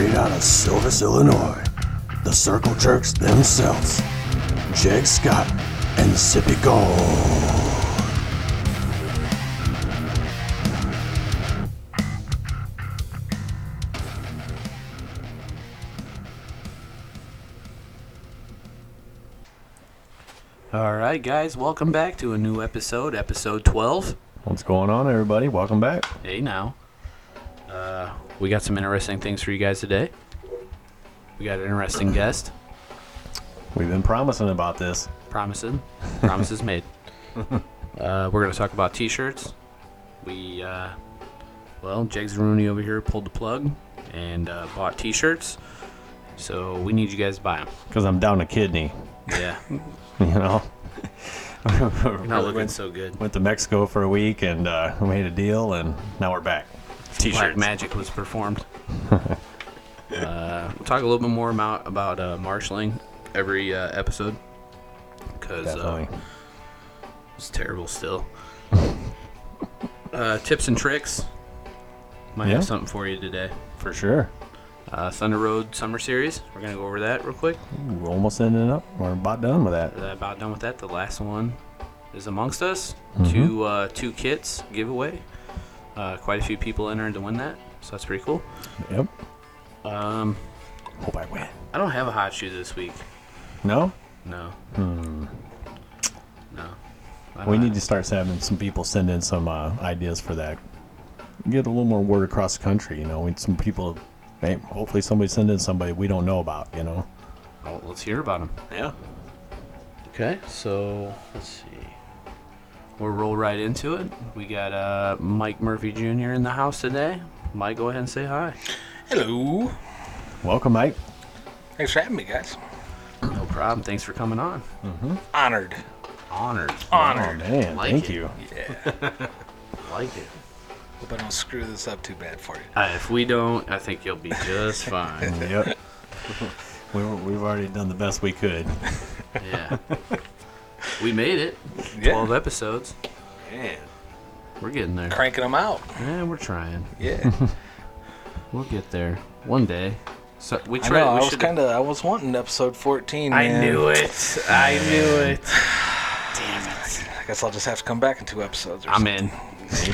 straight out of Silvis, Illinois, the Circle Jerks themselves, Jeg Scott and Sippy Gold. Alright guys, welcome back to a new episode 12. What's going on, everybody? Welcome back. Hey now. We got some interesting things for you guys today. We got an interesting guest. We've been promising about this. Promises made. We're going to talk about t-shirts. Jegs Rooney over here pulled the plug and bought t-shirts. So we need you guys to buy them. Because I'm down a kidney, Yeah. you know? You're not looking so good. Went to Mexico for a week and made a deal, and now we're back. T-shirts. Black magic was performed. We'll talk a little bit more about marshalling every episode. Because it's terrible still. Tips and tricks. Might have something for you today. For sure. Thunder Road Summer Series. We're going to go over that real quick. We're almost ending up. We're about done with that. About done with that. The last one is amongst us. Two kits giveaway. Quite a few people entered to win that, so that's pretty cool. Yep. Hope I win. I don't have a hot shoe this week. No? No. No. I We don't need to start having some people send in some ideas for that. Get a little more word across the country, you know. We need some people, hopefully somebody send in somebody we don't know about, you know. Oh, let's hear about them. Yeah. Okay, so let's see. We'll roll right into it. We got Mike Murphy Jr. in the house today. Mike, go ahead and say hi. Hello. Welcome, Mike. Thanks for having me, guys. No problem. Thanks for coming on. Honored. Honored. Oh, man. Like Thank it. you. Yeah. Like it. Hope I don't screw this up too bad for you. If we don't, I think you'll be just fine. Yep. We've already done the best we could. Yeah. We made it. Yeah. 12 episodes. Man. We're getting there. Cranking them out. Yeah, we're trying. Yeah. We'll get there one day. So we I tried. know, I was wanting episode 14, I man. knew it. I knew it. Damn it. I guess I'll just have to come back in 2 episodes or I'm something.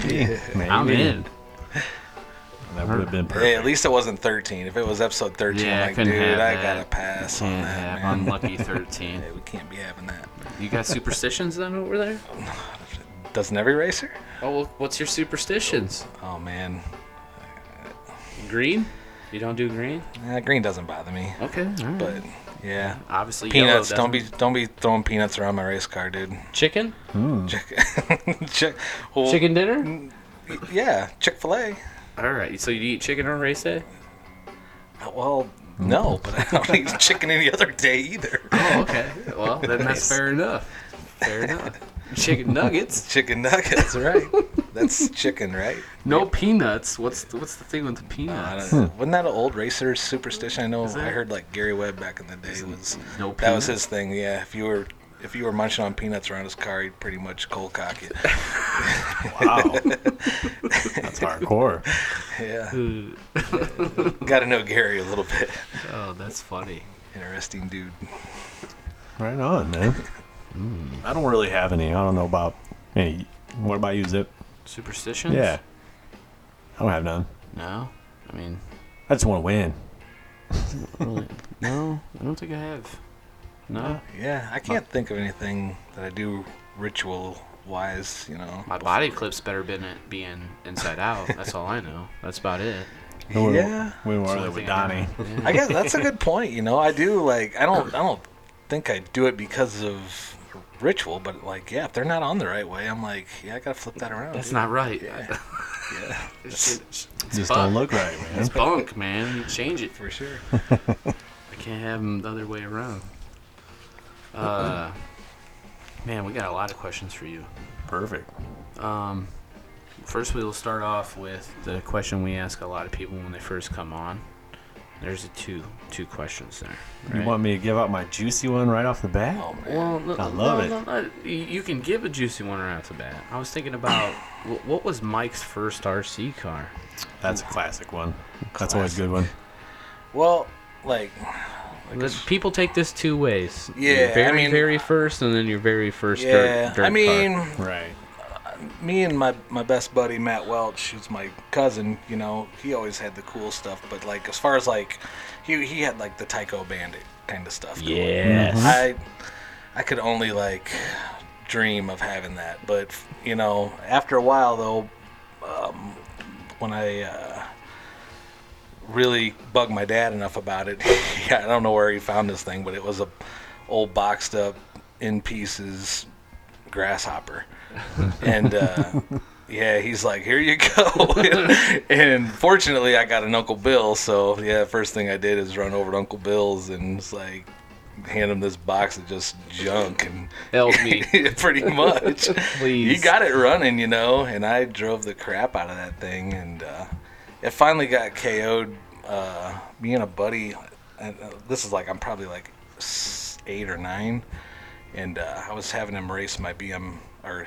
in. Maybe. I'm in. That would have been perfect. Hey, at least it wasn't 13. If it was episode 13, Yeah, I'm like, couldn't dude, have I that. gotta pass on Can't that, have man. unlucky 13. Yeah, we can't be having that. You got superstitions then over there? Doesn't every racer? Oh, well, what's your superstitions? Oh, man. Green? You don't do green? Green doesn't bother me. Okay, all right. But, yeah. Obviously, Peanuts. yellow Don't be throwing peanuts around my race car, dude. Chicken? Well, Chicken dinner? Yeah, Chick-fil-A. All right. So you eat chicken on race day? Well, no, but I don't eat chicken any other day either. Oh, okay. Well, then that's fair enough. Fair enough. Chicken nuggets. Chicken nuggets, right? That's chicken, right? No peanuts. What's the thing with the I peanuts? don't know. Wasn't that an old racer superstition? I know. Is I it? heard like Gary Webb back in the day was No that was peanuts? his thing. Yeah, if you were munching on peanuts around his car, he'd pretty much cold cock it. Wow. That's hardcore. Yeah, got to know Gary a little bit. Oh, that's funny. Interesting dude. Right on, man. I don't really have any. I don't know about any. What about you, Zip? Superstitions? Yeah. I don't have none. No. I mean, I just want to win. really, no. I don't think I have. No. Yeah, I can't think of anything that I do ritual-wise. You know. My body clips better being inside out. That's all I know. That's about it. Yeah. We were That's the there only with thing I know. Donnie. Yeah. I guess that's a good point. You know, I do like. I don't think I do it because of ritual, but like, yeah, if they're not on the right way, I'm like, yeah, I gotta flip that around. That's dude. not right. Yeah. Yeah, It's Just bunk. don't look right, man. It's bunk, man. You change it. for sure. I can't have them the other way around. Man, we got a lot of questions for you. Perfect. First, we will start off with the question we ask a lot of people when they first come on. There's two questions there. You right? want me to give out my juicy one right off the bat? Oh man. Well, no, I love it. no. You can give a juicy one right off the bat. I was thinking about what was Mike's first RC car? That's a classic one. That's always a good one. Well, like People take this two ways. Yeah, Your very, I mean, very first, and then your very first yeah, dirt I mean, car. Right. me and my best buddy Matt Welch, who's my cousin, you know, he always had the cool stuff. But like as far as like, he had like the Tyco Bandit kind of stuff. going. Yes. I could only like dream of having that. But you know, after a while though, when I really bugged my dad enough about it, yeah, I don't know where he found this thing, but it was a old boxed up in pieces grasshopper. And yeah, he's like, here you go. And fortunately I got an Uncle Bill, so yeah, first thing I did is run over to Uncle Bill's and it's like hand him this box of just junk and Help me. pretty much. Please. He got it running, you know, and I drove the crap out of that thing, and it finally got KO'd. Me and a buddy, and this is like I'm probably like 8 or 9, and I was having him race my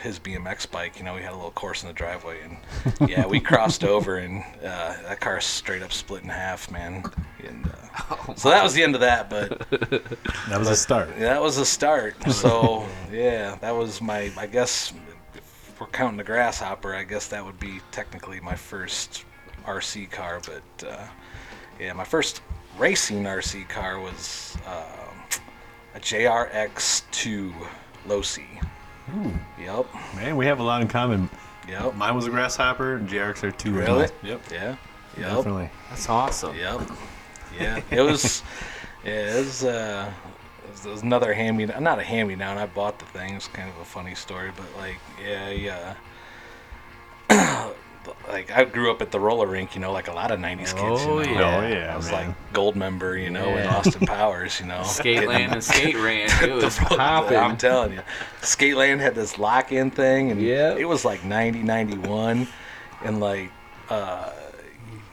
his BMX bike. You know, we had a little course in the driveway, and yeah, we crossed over, and that car straight up split in half, man. And so that was the end of that, but That was a start. yeah, that was a start. So yeah, that was my. I guess if we're counting the grasshopper, I guess that would be technically my first RC car. But yeah, my first racing RC car was a JRX2 Losi. Ooh, Yep. man, we have a lot in common. Yep. Mine was a grasshopper, and JRX are 2. Really? Yep. Yeah. Yep. Definitely. That's awesome. Yep. Yeah. It was. Yeah. It was another hand-me-down. Not a hand-me-down. I bought the thing. It's kind of a funny story, but like, yeah. Like I grew up at the roller rink, you know, like a lot of '90s kids. Oh, you know? yeah. Oh, yeah, I was man. like gold member, you know, in Yeah. Austin Powers, you know. Skateland and Skate Ranch. It was I'm popping. telling you, Skateland had this lock-in thing, and Yeah. it was like 90, 91, and like,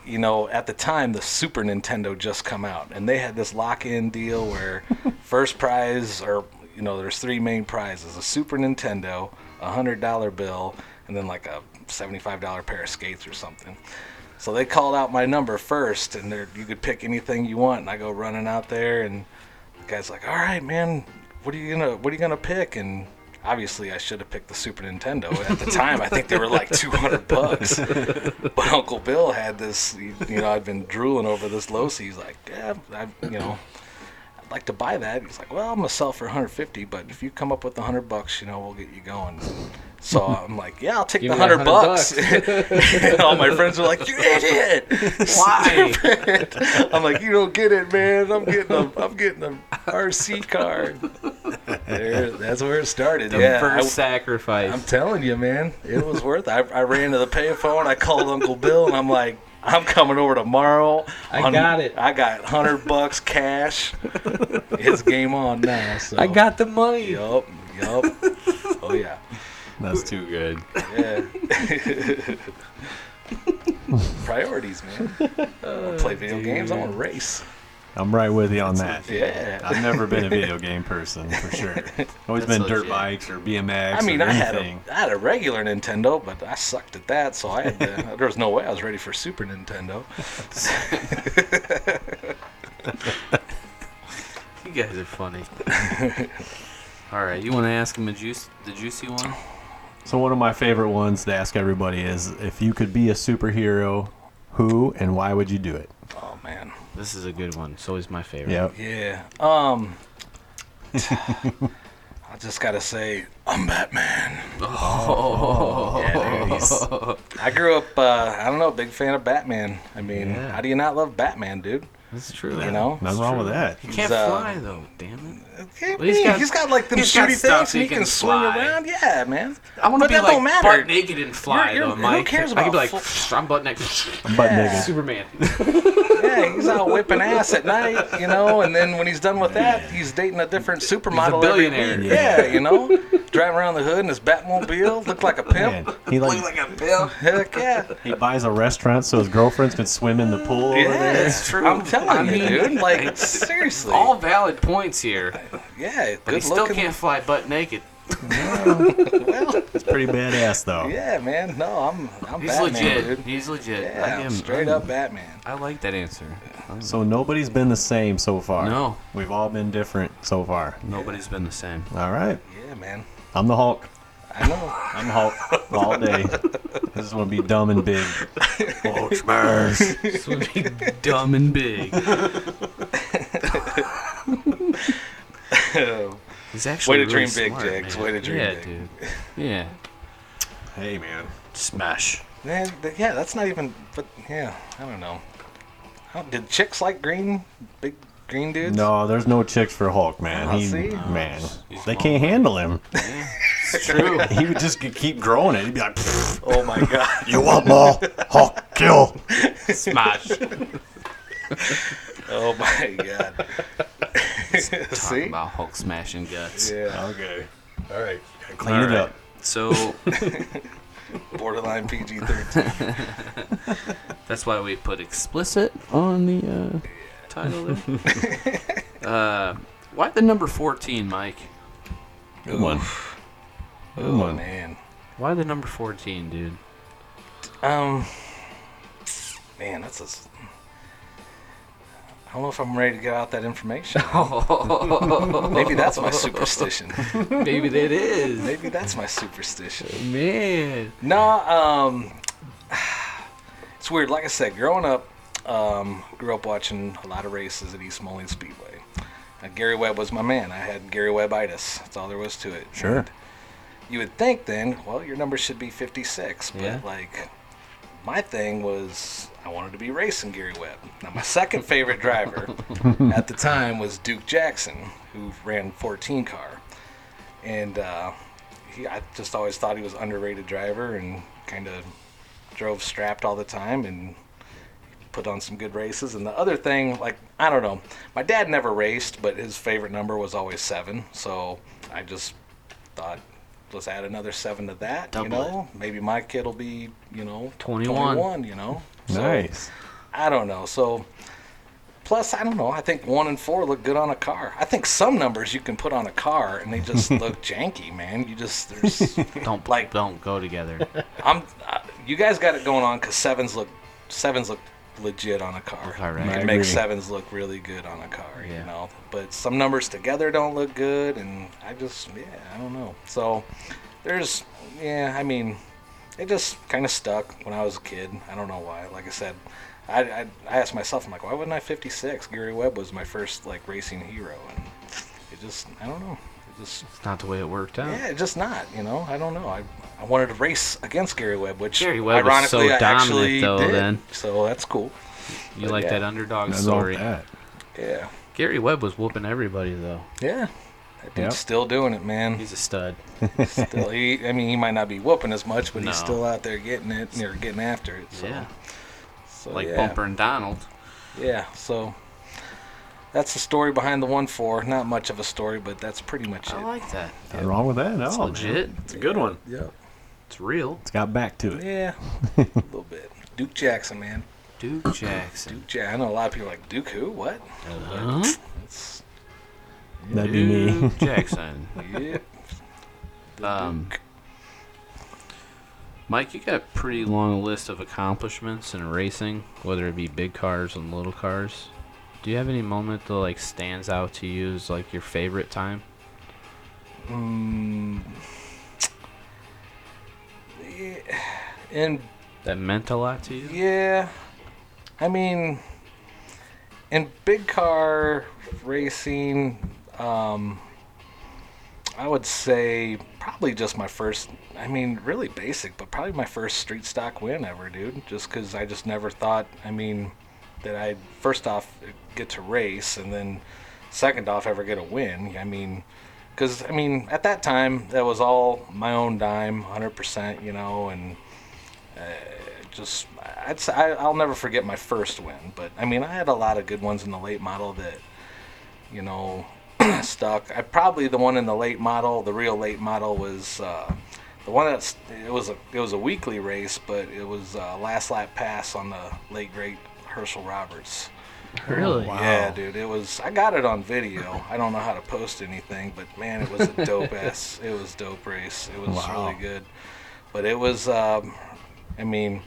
you know, at the time the Super Nintendo just come out, and they had this lock-in deal where first prize, or you know, there's 3 main prizes: a Super Nintendo, a $100 bill, and then like a $75 pair of skates or something. So they called out my number first, and you could pick anything you want. And I go running out there, and the guy's like, "All right, man, what are you gonna pick?" And obviously, I should have picked the Super Nintendo. At the time, I think they were like $200. But Uncle Bill had this. You know, I'd been drooling over this Losi. He's like, "Yeah, I'd like to buy that." He's like, "Well, I'm gonna sell for $150, but if you come up with $100, you know, we'll get you going." So I'm like, "Yeah, I'll take Give the me that $100." And all my friends were like, "You idiot! Why? Stupid." I'm like, "You don't get it, man. I'm getting an RC car." That's where it started. The Yeah, first sacrifice. I'm telling you, man, it was worth it. I ran to the payphone. I called Uncle Bill, and I'm like, "I'm coming over tomorrow. I got it. I got $100 cash. It's game on now." So. I got the money. Yup. Oh yeah. That's too good. Yeah. Priorities, man. I want to play video games. I want to race. I'm right with you on that. Yeah. I've never been a video game person, for sure. Always been dirt bikes or BMX I mean, or I had anything. a regular Nintendo, but I sucked at that, so I had to, there was no way I was ready for Super Nintendo. You guys are funny. All right, you want to ask him the juicy one? So one of my favorite ones to ask everybody is, if you could be a superhero, who and why would you do it? Oh man. This is a good one. It's always my favorite. Yep. Yeah. I just gotta say, I'm Batman. Oh. Yeah, there it is. I grew up, I don't know, big fan of Batman. I mean, Yeah. how do you not love Batman, dude? That's true. You know? Nothing wrong with that. He can't He's, fly, though. Damn it. Okay, Well, he's he's got- got like them he's got shooty stuff things, and he can swing fly. around. Yeah, man. I want to But be that like don't matter. butt naked and fly, You're- though, who Mike. cares I could be about like, I'm butt naked. Butt Yeah. naked. Superman. Yeah, he's out whipping ass at night, you know, and then when he's done with that, he's dating a different supermodel every billionaire. week. Yeah, you know, driving around the hood in his Batmobile, look like a pimp. Man, he a pimp. Heck yeah. he buys a restaurant so his girlfriends can swim in the pool over Yeah, there. It's true. I'm telling I you, mean, dude. Like, seriously. All valid points here. Yeah, But he good still looking. can't fly butt naked. It's pretty badass, though. Yeah, man. No, I'm He's Batman, legit. dude. He's legit. Yeah, I am straight up Batman. I like that answer. So nobody's been the same so far. No. We've all been different so far. Nobody's been the same. All right. Yeah, man. I'm the Hulk. I know. I'm Hulk all day. This is going to be dumb and big. Hulk smash. This would be dumb and big. He's actually Way to really dream big, smart, Jags. man. Way to dream yeah, big. dude. Yeah. Hey, man. Smash. Man, yeah, that's not even. But yeah, I don't know. Did chicks like green, big green dudes? No, there's no chicks for Hulk, man. Oh, see? Man, He's they long. can't handle him. It's true. He would just keep growing it. He'd be like, "Pfft, Oh my god. you want more? Hulk, kill. Smash. Oh my god. Talk See? about Hulk smashing guts. Yeah. Okay. All right. Clean All it right. up. So Borderline PG-13. that's why we put explicit on the title there. Why the number 14, Mike? Good one. Good Oh one. man. Why the number 14, dude? Man, that's a. I don't know if I'm ready to get out that information. Maybe that's my superstition. Maybe that is. Maybe that's my superstition. Man. No, it's weird. Like I said, growing up, grew up watching a lot of races at East Moline Speedway. Gary Webb was my man. I had Gary Webb-itis. That's all there was to it. Sure. And you would think then, well, your number should be 56. But, Yeah. like, my thing was I wanted to be racing Gary Webb. Now, my second favorite driver at the time was Duke Jackson, who ran 14 car. And I just always thought he was an underrated driver and kind of drove strapped all the time and put on some good races. And the other thing, like, I don't know, my dad never raced, but his favorite number was always 7. So I just thought, let's add another 7 to that. Double you know, maybe my kid will be, 21. You know, so, Nice. I don't know. So plus, I don't know. I think 1 and 4 look good on a car. I think some numbers you can put on a car and they just look janky, man. Don't go together. You guys got it going on because sevens look legit on a car. Okay, right. You I can make agree. 7s look really good on a car, Yeah. you know. But some numbers together don't look good, and I don't know. So I mean, it just kind of stuck when I was a kid. I don't know why. Like I said, I asked myself, I'm like, why wasn't I 56? Gary Webb was my first like racing hero, and it just, I don't know. It just, It's not the way it worked out. yeah, it's just not, you know. I don't know. I wanted to race against Gary Webb, which Gary Webb was so ironically I dominant, actually though, did. then. So that's cool. You But like yeah. that underdog Nothing wrong story. with that. Yeah, Gary Webb was whooping everybody, though. yeah. That dude's Yep. still doing it, man. He's a stud. Still, he might not be whooping as much, but he's No. still out there getting it or getting after it. So, Yeah. so Like yeah. Bumper and Donald. Yeah, so that's the story behind the 1-4. Not much of a story, but that's pretty much I it. like that. Nothing wrong with that. No, It's man. legit. It's a good one. Yep. It's real. It's got back to it. Yeah, a little bit. Duke Jackson, man. Duke Jackson. I know a lot of people are like, Duke who? What? Huh? It's, That'd be me. Duke Jackson. yeah. Duke. Mike, you got a pretty long list of accomplishments in racing, whether it be big cars and little cars. Do you have any moment that like stands out to you as like your favorite time? Yeah. And That meant a lot to you? yeah, I mean, in big car racing, I would say probably just my first, I mean, really basic, but probably my first street stock win ever, dude. Just because I just never thought, I mean, that I'd first off get to race and then second off ever get a win. I mean, because, I mean, at that time, that was all my own dime, 100%, you know, and just, I'll never forget my first win. But, I mean, I had a lot of good ones in the late model that, you know, stuck. Probably the one in the late model, the real late model, was the one that's it was a weekly race, but it was last lap pass on the late great Herschel Roberts. Really? Wow. Yeah, dude, it was. I got it on video. I don't know how to post anything, but man, it was a dope ass. It was dope race. It was Wow. really good. But it was. I mean,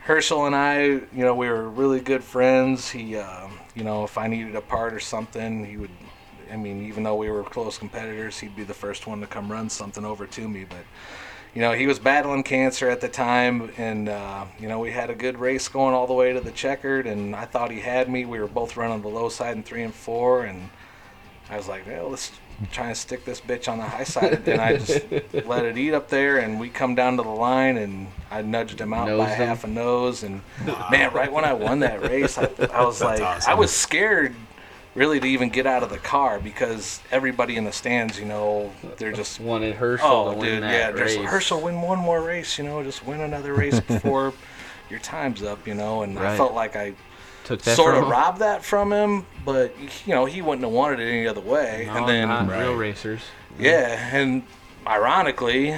Herschel and I, we were really good friends. He, if I needed a part or something, he would. I mean, even though we were close competitors, he'd be the first one to come run something over to me. But he was battling cancer at the time, and we had a good race going all the way to the checkered, and I thought he had me. We were both running the low side in 3 and 4, and I was like, well, let's try and stick this bitch on the high side, and I just let it eat up there, and we come down to the line, and I nudged him out by Nosed him? half a nose, and man, right when I won that race, I was like, awesome. I was scared really to even get out of the car because everybody in the stands, they're just Wanted Herschel oh, to win dude, that yeah, race. just Herschel, win one more race, just win another race before your time's up, and I Right. felt like I Took that sort from of him? robbed that from him, but he wouldn't have wanted it any other way. No, and then not real Right. racers. yeah, and ironically,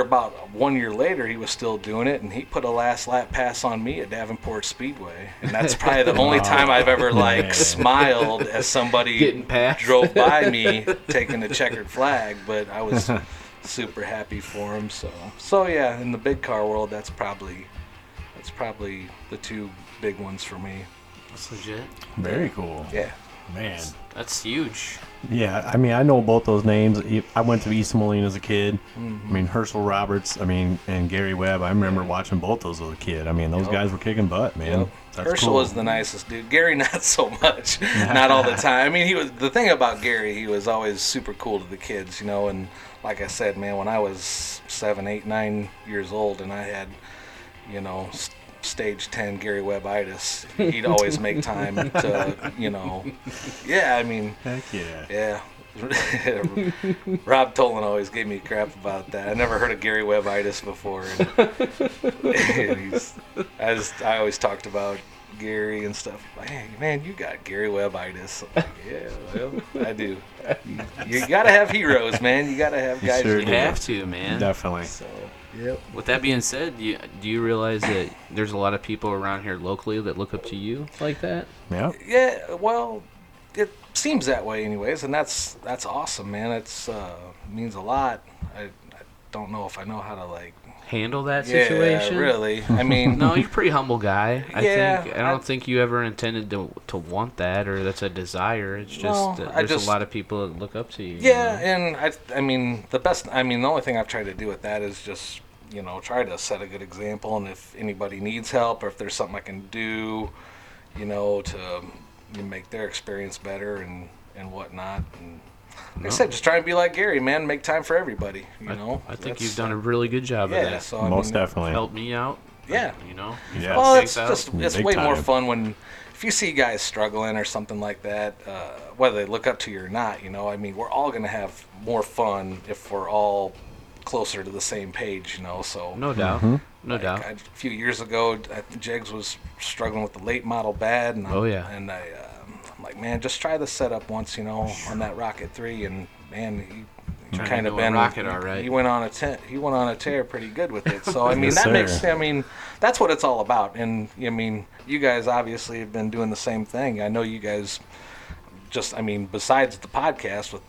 about 1 year later, he was still doing it, and he put a last lap pass on me at Davenport Speedway, and that's probably the only time I've ever Man. smiled as somebody Getting past. drove by me taking the checkered flag, but I was super happy for him. So yeah, in the big car world, that's probably the two big ones for me. That's legit. Very cool. Yeah. Man. That's huge. Yeah, I mean, I know both those names. I went to East Moline as a kid. I mean, Herschel Roberts, and Gary Webb. I remember watching both those as a kid. I mean, those Yep. guys were kicking butt, man. Yep. That's Herschel cool. was the nicest dude. Gary, not so much. Not all the time. I mean, he was the thing about Gary. He was always super cool to the kids, And like I said, man, when I was 7, 8, 9 years old, and I had, stage 10 Gary Webb-itis, he'd always make time to, Yeah, I mean, Heck yeah. yeah. Rob Tolan always gave me crap about that. I never heard of Gary Webb-itis before. And I always talked about Gary and stuff. Like, hey, man, you got Gary Webb-itis. I'm like, yeah, well, I do. You got to have heroes, man. You got to have guys. sure You do. have to, man. Definitely. So, yep. With that being said, do you realize that there's a lot of people around here locally that look up to you like that? Yeah. Yeah, well, it seems that way anyways, and that's awesome, man. It's means a lot. I don't know if I know how to Handle that situation? Yeah, really. I mean, No, you're a pretty humble guy. I Yeah, think. I don't think you ever intended to want that, or that's a desire. It's just No, that I there's just- a lot of people that look up to you. yeah, and I mean, the only thing I've tried to do with that is just, try to set a good example, and if anybody needs help or if there's something I can do, to make their experience better and whatnot. And like I said, just try and be like Gary, man. Make time for everybody, I think you've done a really good job of Yeah, that. so I Most mean, definitely. Helped me out. Yeah. Yeah. Well, Big it's time. just it's Big way more time. fun when if you see guys struggling or something like that, whether they look up to you or not. I mean, we're all gonna have more fun if we're all closer to the same page. So No doubt. No like, doubt. a few years ago, Jegs was struggling with the late model bad, and Oh, yeah. I'm like, man, just try the setup once, on that Rocket 3, and man, he Turned kind of into a been rocket, all right. He went on a tear pretty good with it. So I mean, Yes, sir. that's what it's all about. And I mean, you guys obviously have been doing the same thing. I know you guys besides the podcast with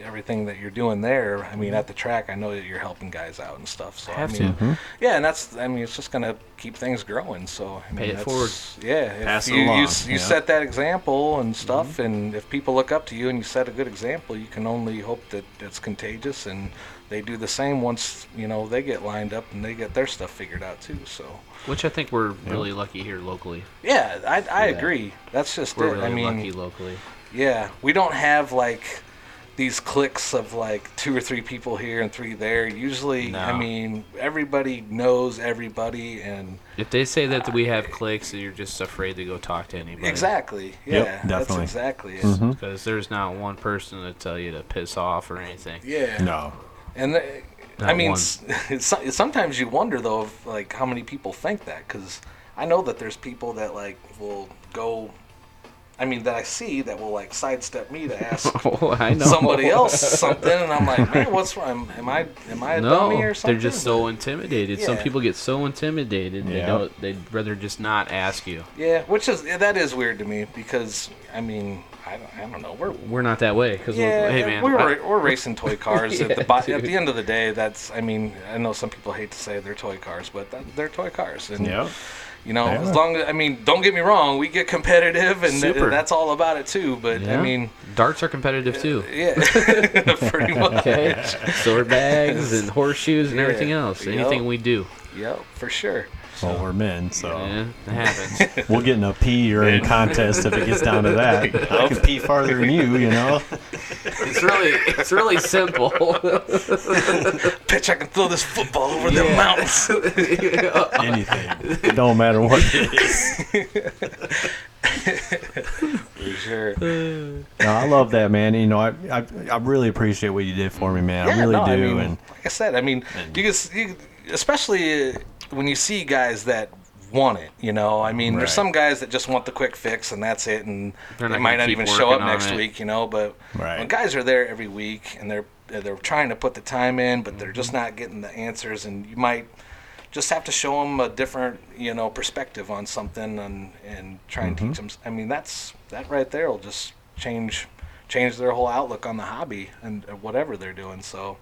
everything that you're doing there, I mean, at the track, I know that you're helping guys out and stuff. So Have I mean, to. yeah, and it's just gonna keep things growing. So I mean, Pay it that's- forward. Yeah, Pass if it you along, you yeah. set that example and stuff, and if people look up to you and you set a good example, you can only hope that it's contagious and they do the same once they get lined up and they get their stuff figured out too. So Which I think we're really lucky here locally. yeah, I Yeah. agree. That's just We're it. really I mean, lucky locally. yeah, we don't have these cliques of 2 or 3 people here and 3 there. Usually, No. I mean, everybody knows everybody, and If they say that we have cliques, you're just afraid to go talk to anybody. exactly, Yep, yeah, that's definitely. exactly it. Mm-hmm. Because there's not one person to tell you to piss off or anything. Yeah, No. and I Not mean, one. sometimes you wonder though, of, how many people think that, because I know that there's people that will go I mean, that I see that will like sidestep me to ask Oh, I know. somebody else something, and I'm like, man, what's wrong? Am I a dummy or something? They're just so intimidated. Some Yeah. people get so intimidated Yeah. they'd rather just not ask you. Yeah, that is weird to me because I mean, I don't know. We're not that way because hey man, we're racing toy cars. Yeah, at the dude. end of the day, that's. I mean, I know some people hate to say they're toy cars, but they're toy cars, and Yeah. you know, Yeah. as long as don't get me wrong, we get competitive, and Super. that's all about it too. But yeah. I mean, darts are competitive too. yeah, pretty much. Okay, sword bags and horseshoes and Yeah. everything else. Yep. Anything we do, Yep, for sure. Well, we're men, so yeah, it happens. we'll get in a pee or in contest if it gets down to that. I can pee farther than you know. It's really simple. Pitch, I can throw this football over the mountains. Anything. It don't matter what it is. For sure. No, I love that, man. You know, I really appreciate what you did for me, man. I really do. I mean, and like I said, I mean, you especially when you see guys that want it, you know. I mean, there's Right. some guys that just want the quick fix and that's it, and They're they not might gonna not keep even show up working on next it. week, you know. But Right. when guys are there every week and they're trying to put the time in, but they're just not getting the answers, and you might just have to show them a different, you know, perspective on something and try and teach them. I mean, that right there will just change their whole outlook on the hobby and whatever they're doing. So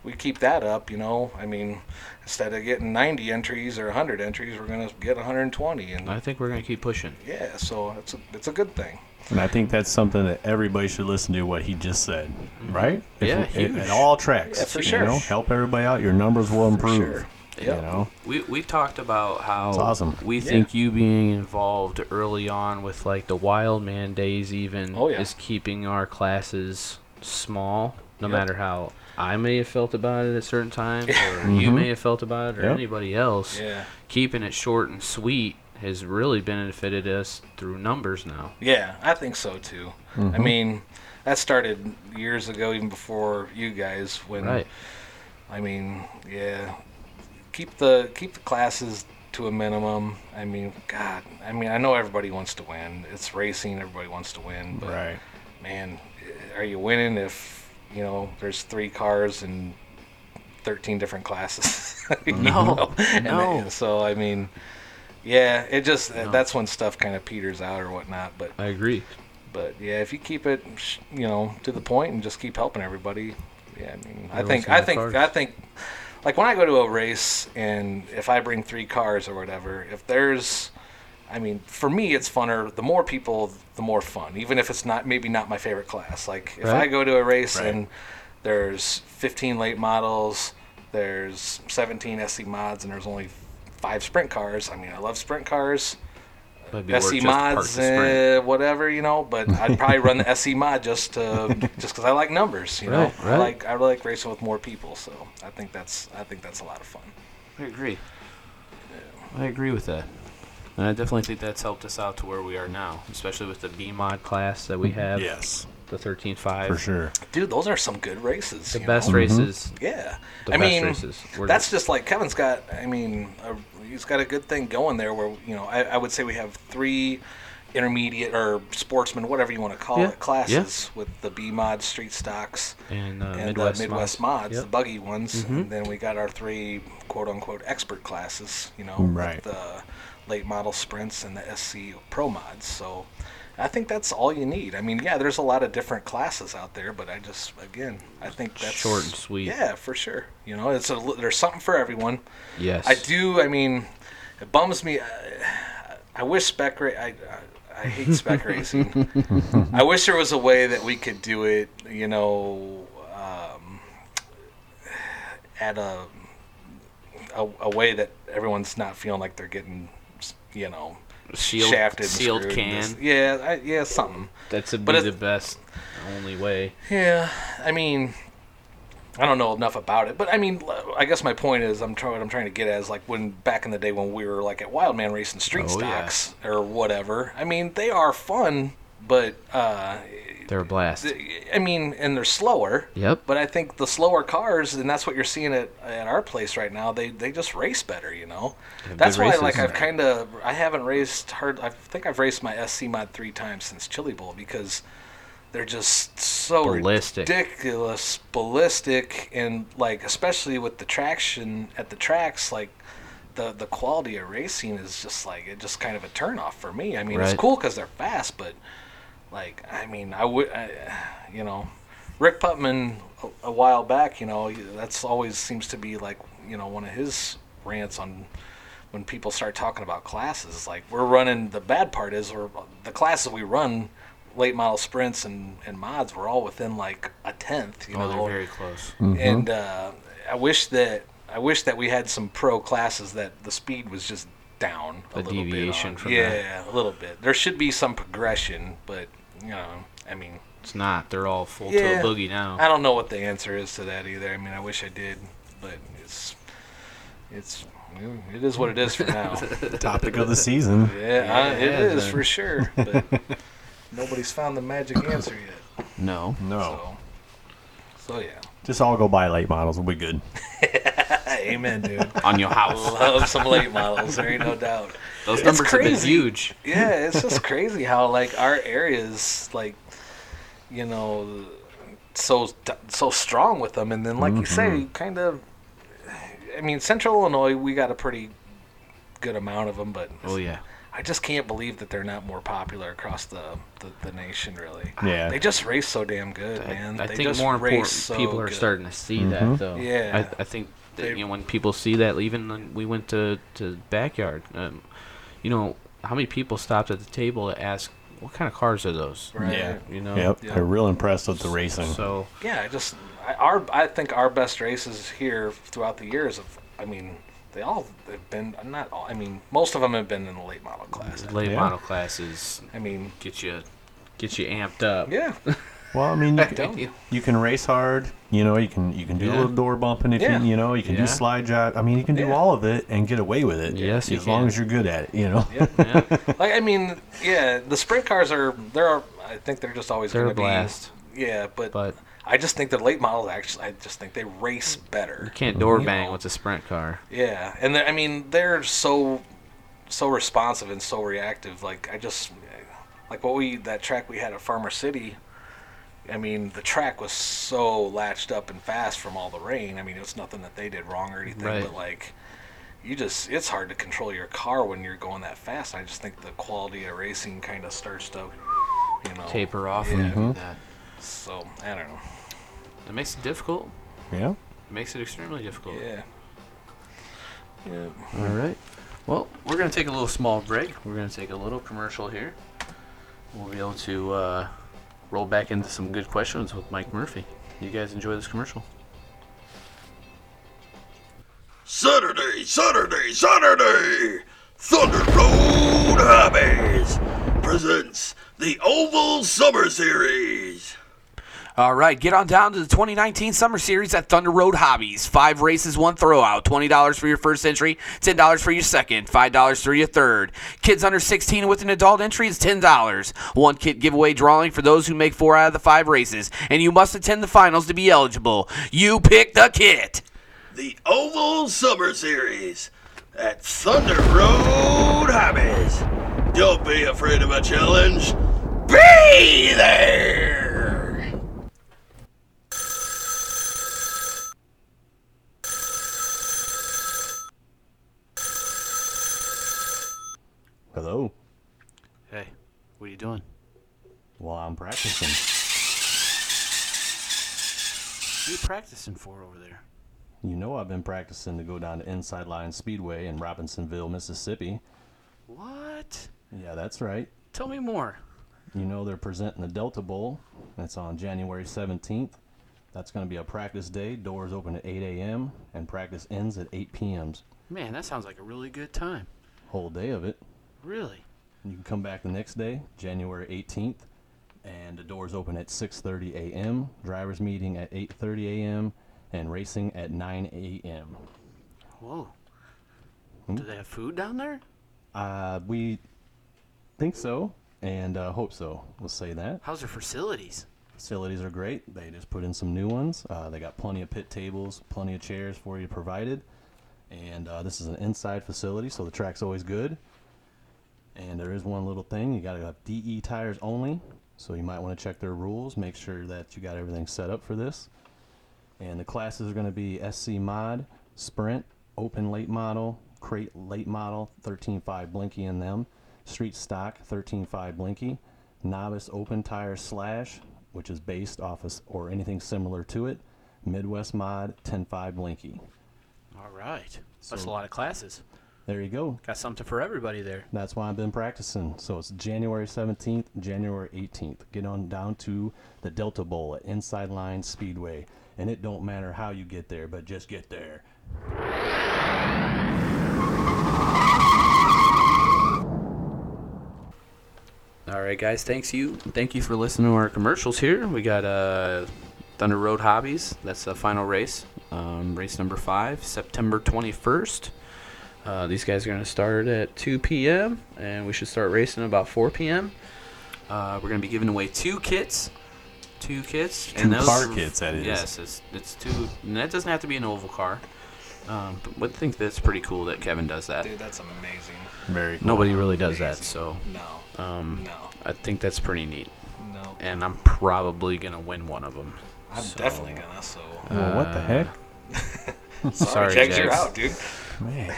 we keep that up, you know. I mean, instead of getting 90 entries or 100 entries, we're going to get 120. And I think we're gonna keep pushing. yeah, so it's a good thing. And I think that's something that everybody should listen to what he just said, right? Yeah, huge. At all tracks. Yeah, for you sure. know, help everybody out. Your numbers will improve. sure. You Yep. know, We've talked about how That's awesome. we think you being involved early on with like the Wild Man days even Oh, yeah. is keeping our classes small, no Yep. matter how I may have felt about it at certain times, or you may have felt about it, or Yep. anybody else. Yeah. Keeping it short and sweet has really benefited us through numbers now. Yeah, I think so too. I mean, that started years ago, even before you guys. When Right. I mean, yeah, keep the classes to a minimum. I mean, God, I mean, I know everybody wants to win. It's racing, everybody wants to win. But right? man, are you winning if you know there's 3 cars and 13 different classes? You know? No. So I mean, yeah, it just that's when stuff kind of peters out or whatnot. But I agree. yeah, if you keep it, you know, to the point and just keep helping everybody, yeah, I mean, Everyone's got I think, like when I go to a race and if I bring 3 cars or whatever, if there's, I mean, for me it's funner. The more people, the more fun. Even if it's maybe not my favorite class. Like if Right. I go to a race Right. and there's 15 late models, there's 17 SC mods, and there's only 5 sprint cars. I mean, I love sprint cars. Might be worth SE just to park mods, the sprint. whatever, you know. But I'd probably run the SE mod just because I like numbers, you know. Right. I really like racing with more people, so I think that's a lot of fun. I agree. I agree with that. And I definitely think that's helped us out to where we are now, especially with the B mod class that we have. Yes, The 13.5. for sure. Dude, those are some good races. The you best know? races. Yeah, The I best mean, races. that's just like Kevin's got. I mean, he's got a good thing going there. Where you know, I would say we have 3 intermediate or sportsman, whatever you want to call Yeah, it, classes with the B mod street stocks. And, And Midwest, mods, Yep. the buggy ones, and then we got our 3 quote unquote expert classes, you know, Right. with the late model sprints and the SC Pro mods. So I think that's all you need. I mean, yeah, there's a lot of different classes out there, but I think that's Short and sweet. Yeah, for sure. You know, there's something for everyone. Yes. I mean, it bums me. I wish spec I hate spec racing. I wish there was a way that we could do it, you know, at a way that everyone's not feeling like they're getting, you know, shafted, and sealed screwed and can. yeah, something. That's But the best, only way. Yeah, I mean, I don't know enough about it, but I mean, I guess my point is, what I'm trying to get at is like when back in the day when we were like at Wildman racing street Oh, yeah. stocks or whatever. I mean, they are fun, but They're a blast. I mean, and they're slower. Yep. But I think the slower cars, and that's what you're seeing at our place right now. They just race better, you know. That's why, like, I haven't raced hard. I think I've raced my SC Mod 3 times since Chili Bowl because they're just so ridiculous, ballistic, and like especially with the traction at the tracks, like the quality of racing is just like it just kind of a turnoff for me. I mean, it's cool because they're fast, but like I mean, you know, Rick Putman a while back, you know, that's always seems to be like, you know, one of his rants on when people start talking about classes. Like we're running, the bad part is the classes we run, late model sprints and mods, were all within like a tenth. You know, they're very close. And I wish that we had some pro classes that the speed was just down a little deviation bit. From that. Yeah, a little bit. There should be some progression, but you know, I mean, it's not. They're all full to a boogie now. I don't know what the answer is to that either. I mean, I wish I did, but it is what it is for now. Topic of the season. Yeah, it is for sure. But nobody's found the magic answer yet. No. So yeah. Just all go buy late models. We'll be good. Amen, dude. On your house. Love some late models. There ain't no doubt. Those numbers have been huge. Yeah, it's just crazy how like our area is like, you know, so strong with them, and then like you say, kind of. I mean, Central Illinois, we got a pretty good amount of them, but I just can't believe that they're not more popular across the nation, really. Yeah. They just race so damn good, man. I They think just more race important so people are good. starting to see that, though. Yeah. I think that, you know, when people see that, even when we went to Backyard, you know, how many people stopped at the table to ask, what kind of cars are those? Right. Yeah. You know? Yep. They're real impressed with the racing. So Yeah, I think our best races here throughout the years they all have been, not all, I mean, most of them have been in the late model class. the late model classes, I mean, get you amped up. yeah. Well, I mean, you can race hard. You know, you can do a little door bumping if you know. You can do slide job. I mean, you can do all of it and get away with it. Yes, you as long can. as you're good at it. You know. Like I mean, the sprint cars I think they're just always They're going to a be. blast. Yeah, but I just think the late models I just think they race better. You can't door You bang know? with a sprint car. Yeah, and I mean they're so responsive and so reactive. Like that track we had at Farmer City. I mean, the track was so latched up and fast from all the rain. I mean, it's nothing that they did wrong or anything, Right. but like, it's hard to control your car when you're going that fast. I just think the quality of racing kind of starts to, you know, Taper off. Yeah. And that. So I don't know. It makes it difficult. Yeah. It makes it extremely difficult. Yeah. Yeah. All right. Well, we're going to take a little small break. We're going to take a little commercial here. We'll be able to roll back into some good questions with Mike Murphy. You guys enjoy this commercial? Saturday! Thunder Road Hobbies presents the Oval Summer Series. All right, get on down to the 2019 Summer Series at Thunder Road Hobbies. 5 races, 1 throwout. $20 for your first entry, $10 for your second, $5 for your third. Kids under 16 with an adult entry is $10. 1 kit giveaway drawing for those who make 4 out of the 5 races, and you must attend the finals to be eligible. You pick the kit. The Oval Summer Series at Thunder Road Hobbies. Don't be afraid of a challenge. Be there! Hello. Hey, what are you doing? Well, I'm practicing. What are you practicing for over there? You know, I've been practicing to go down to Inside Line Speedway in Robinsonville, Mississippi. What? Yeah, that's right. Tell me more. You know, they're presenting the Delta Bowl. That's on January 17th. That's going to be a practice day. Doors open at 8 a.m. and practice ends at 8 p.m. Man, that sounds like a really good time. Whole day of it. Really? You can come back the next day, January 18th, and the doors open at 6:30 a.m., driver's meeting at 8:30 a.m., and racing at 9 a.m. Whoa. Do they have food down there? We think so. and hope so. We'll say that. How's their facilities? Facilities are great. They just put in some new ones. They got plenty of pit tables, plenty of chairs for you provided. And this is an inside facility, so the track's always good. And there is one little thing. You got to have DE tires only. So you might want to check their rules. Make sure that you got everything set up for this. And the classes are going to be SC Mod, Sprint, Open Late Model, Crate Late Model, 13.5 Blinky in them. Street Stock, 13.5 Blinky. Novice Open Tire Slash, which is based off of, or anything similar to it. Midwest Mod, 10.5 Blinky. All right. That's So- a lot of classes. There you go. Got something for everybody there. That's why I've been practicing. So it's January 17th, January 18th. Get on down to the Delta Bowl at Inside Line Speedway. And it don't matter how you get there, but just get there. All right, guys. Thank you for listening to our commercials here. We got Thunder Road Hobbies. That's the final race. Race number 5, September 21st. These guys are going to start at 2 p.m. and we should start racing about 4 p.m. We're going to be giving away 2 kits. 2 kits. Two car kits, that is. Yes, it's 2. And that doesn't have to be an oval car. But I think that's pretty cool that Kevin does that. Dude, that's amazing. Very cool. Nobody really does that, so No. No. I think that's pretty neat. No. And I'm probably going to win one of them. I'm definitely gonna, so. Well, what the heck? Sorry, Jags, you're Jags. out, dude. Man.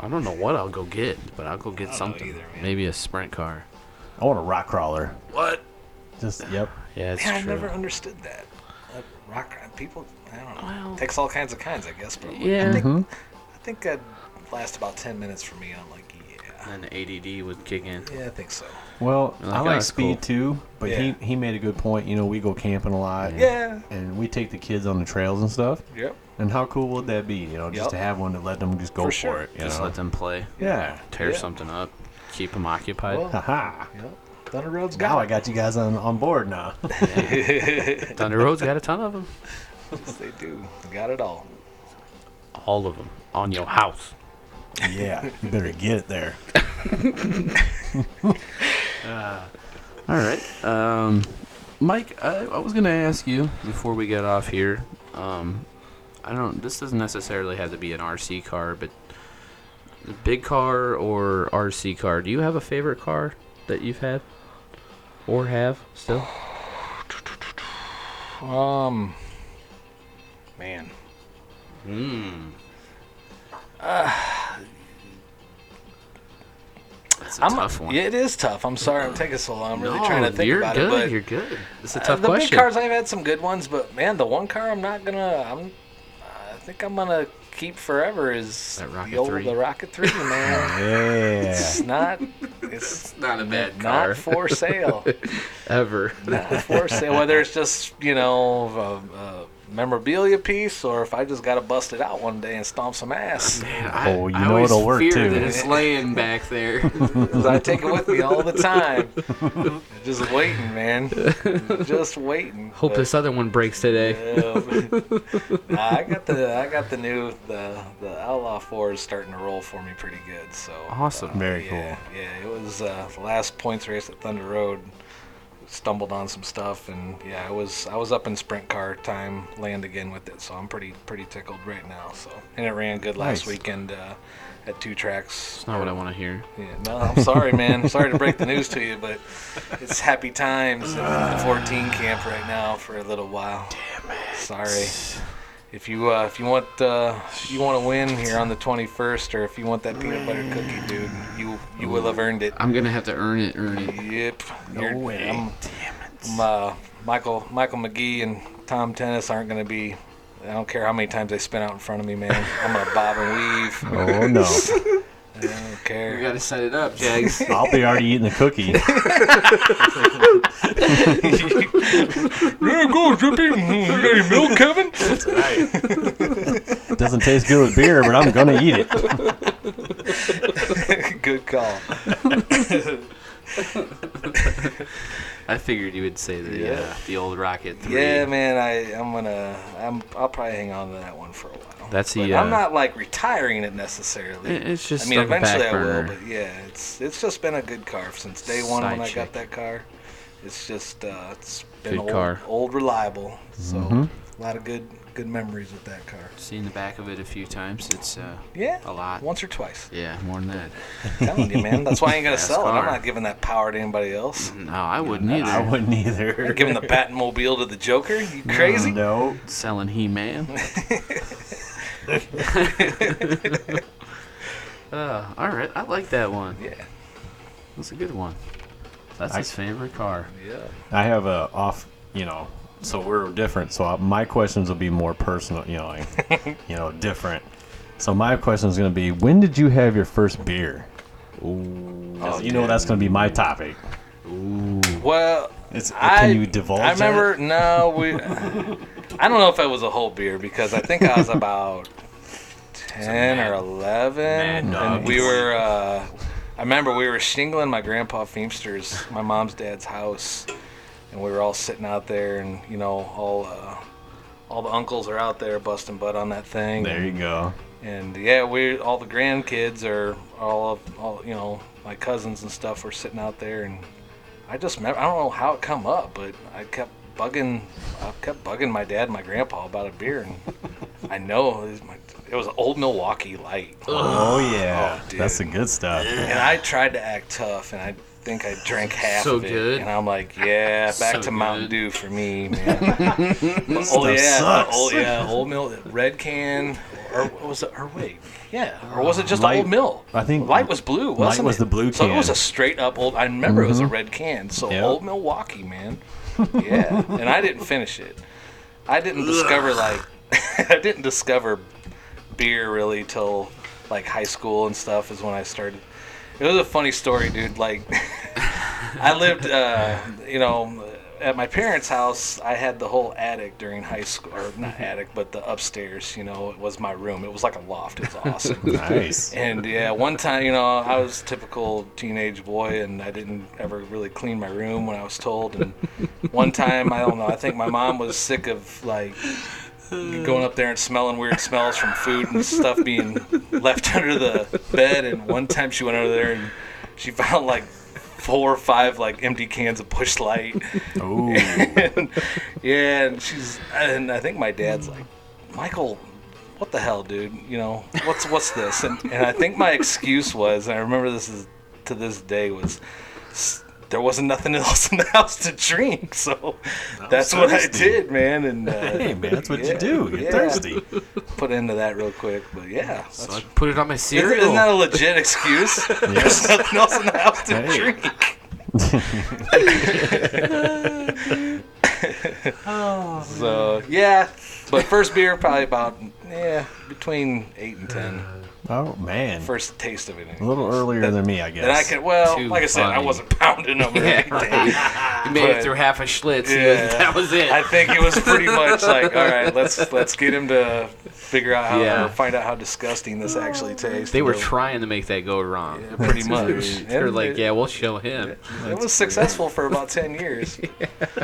I don't know what I'll go get, but I'll go get don't know something. either, man. Maybe a sprint car. I want a rock crawler. What? Just, yep. Yeah, it's Man, I've true. never understood that. Rock people, I don't know. Well- Takes all kinds of kinds, I guess. But Yeah. I think that'd last about 10 minutes for me. I'm like, yeah. And the ADD would kick in. Yeah, I think so. Well, Like, I oh, like that's speed cool. too, but Yeah. he made a good point. You know, we go camping a lot. Yeah. And we take the kids on the trails and stuff. Yep. And how cool would that be? You know, just Yep. to have one to let them just go For for, sure. it. You Just know? let them play. Yeah. Tear Yeah. something up. Keep them occupied. Well, Haha. Yep. Thunder Road's Now I got you guys on board now. Thunder Road's got a ton of them. Yes, they do. They got it all. All of them. On your house. Yeah. You better get it there. All right. Mike, I was going to ask you before we get off here. This doesn't necessarily have to be an RC car, but the big car or RC car, do you have a favorite car that you've had or have still? Man. That's a tough one. Yeah, it is tough. I'm sorry I'm taking so long. I'm really No, trying to think you're about good. it. But You're good. It's a tough the question. big cars, I've had some good ones, but man, the one car I think I'm gonna keep forever is That Rocket the old 3. the Rocket 3, man. Yeah. It's Not a bad car. not for sale. Ever. Not for sale. Whether it's just a memorabilia piece, or if I just got to bust it out one day and stomp some ass. Oh, you know it'll work, fear too. that it's laying back there. 'Cause I take it with me all the time. Just waiting, man. Just waiting. Hope But, this other one breaks today. nah, I got the new Outlaw 4 is starting to roll for me pretty good. So Awesome. Very cool. yeah, it was the last points race at Thunder Road. Stumbled on some stuff, and yeah, I was up in sprint car time, land again with it, so I'm pretty tickled right now. So, and it ran good last Nice. weekend at 2 tracks. That's not what I want to hear. Yeah, no, I'm sorry, man. Sorry to break the news to you, but it's happy times in the 14 camp right now for a little while. Damn it. Sorry. If you want to win here on the 21st, or if you want that peanut butter cookie, dude, you will have earned it. I'm going to have to earn it. Yep. No way. Michael McGee and Tom Tennis aren't going to be. I don't care how many times they spin out in front of me, man. I'm going to bob and weave. Oh, no. I don't care. to set it up, Jags. I'll be already eating the cookie. There goes Drippy. You got any milk, Kevin? It doesn't taste good with beer, but I'm going to eat it. Good call. I figured you would say the old Rocket 3. Yeah, man. I'll probably hang on to that one for a while. That's but I'm not like retiring it necessarily. It's just I mean, on the eventually back I will, burner. but yeah, it's just been a good car since day one Side when I chick. got that car. It's just it's been Good car. old reliable. So Mhm. a lot of good memories with that car. Seen the back of it a few times. It's Yeah, a lot. once or twice. Yeah, more than that. I'm telling you, man. That's why I ain't gonna Fast sell it. I'm car. not giving that power to anybody else. No, I wouldn't either. I wouldn't either. Giving the Batmobile to the Joker? You crazy? No. Selling He-Man. All right, I like that one. Yeah. That's a good one. That's his favorite car. Yeah. I have a off, so we're different. So my questions will be more personal, different. So my question is going to be, when did you have your first beer? Ooh. That's going to be my topic. Well, can you divulge I remember, that? no, I don't know if it was a whole beer because I think I was about 10 or 11. mad And dogs. we were, I remember we were shingling my grandpa Feemster's, my mom's dad's house. And we were all sitting out there and, all the uncles are out there busting butt on that thing. There you go. And yeah, all the grandkids are all my cousins and stuff were sitting out there, and I just remember, I don't know how it come up, but I kept bugging my dad and my grandpa about a beer, and I know it was Old Milwaukee Light, Oh, yeah. Oh, dude. That's the good stuff. and I tried to act tough, and I think I drank half So of it, good. and I'm like, yeah, back So to Mountain good. Dew for me, man. This Oh stuff yeah, sucks. Old Mill, red can, or was it? Or wait, yeah, or was it just Light- Old Mill? I think Light was blue, wasn't it? was the blue So it was can. a straight up old. I remember it was a red can. So Yep. Old Milwaukee, man. Yeah, and I didn't finish it. I didn't discover I didn't discover beer really till like high school and stuff is when I started. It was a funny story, dude. Like, I lived, at my parents' house. I had the whole attic during high school, or not attic, but the upstairs. It was my room. It was like a loft. It was awesome. Nice. And yeah, one time, I was a typical teenage boy, and I didn't ever really clean my room when I was told. And one time, I don't know, I think my mom was sick of like going up there and smelling weird smells from food and stuff being left under the bed. And one time she went over there and she found like 4 or 5 like empty cans of Busch Light. Ooh. And, yeah, and I think my dad's like, Michael, what the hell, dude? What's this? And I think my excuse was, and I remember to this day, was there wasn't nothing else in the house to drink, so that's what I thirsty. did, man. And Hey, man, that's what you do. You're yeah. thirsty. Put into that real quick, but yeah, So that's, I put it on my cereal. isn't that a legit excuse? There's nothing else in the house to Hey. drink. So yeah, but first beer probably about between 8 and 10. Oh, man. First taste of it. A little earlier than me, I guess. And I could, well, Too like I said, I funny. wasn't pounding them or anything. You made it But- through half a Schlitz. Yeah. That was it. I think it was pretty much like, all right, let's get him to figure out how Yeah. or find out how disgusting this actually tastes. They were And trying to make that go wrong. Yeah, pretty much. They're And like, it- yeah, we'll show him. It was successful for about 10 years.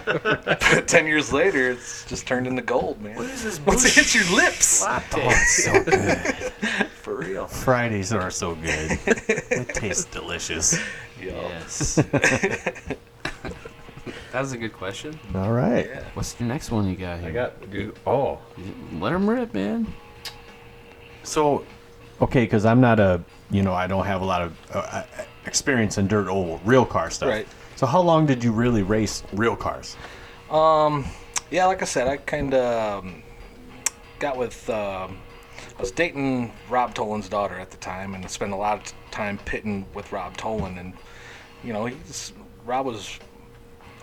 But 10 years later, it's just turned into gold, man. What is this? Once it hits your lips, Oh, it's so good. for real. Fridays are so good. It tastes delicious. Yo. Yes. That was a good question. All right. Yeah. What's the next one you got here? I got, dude. Oh. Let him rip, man. So, okay, because I'm not I don't have a lot of experience in dirt old real car stuff. Right. So how long did you really race real cars? Yeah, like I said, I kind of got with. I was dating Rob Tolan's daughter at the time, and I spent a lot of time pitting with Rob Tolan. And Rob was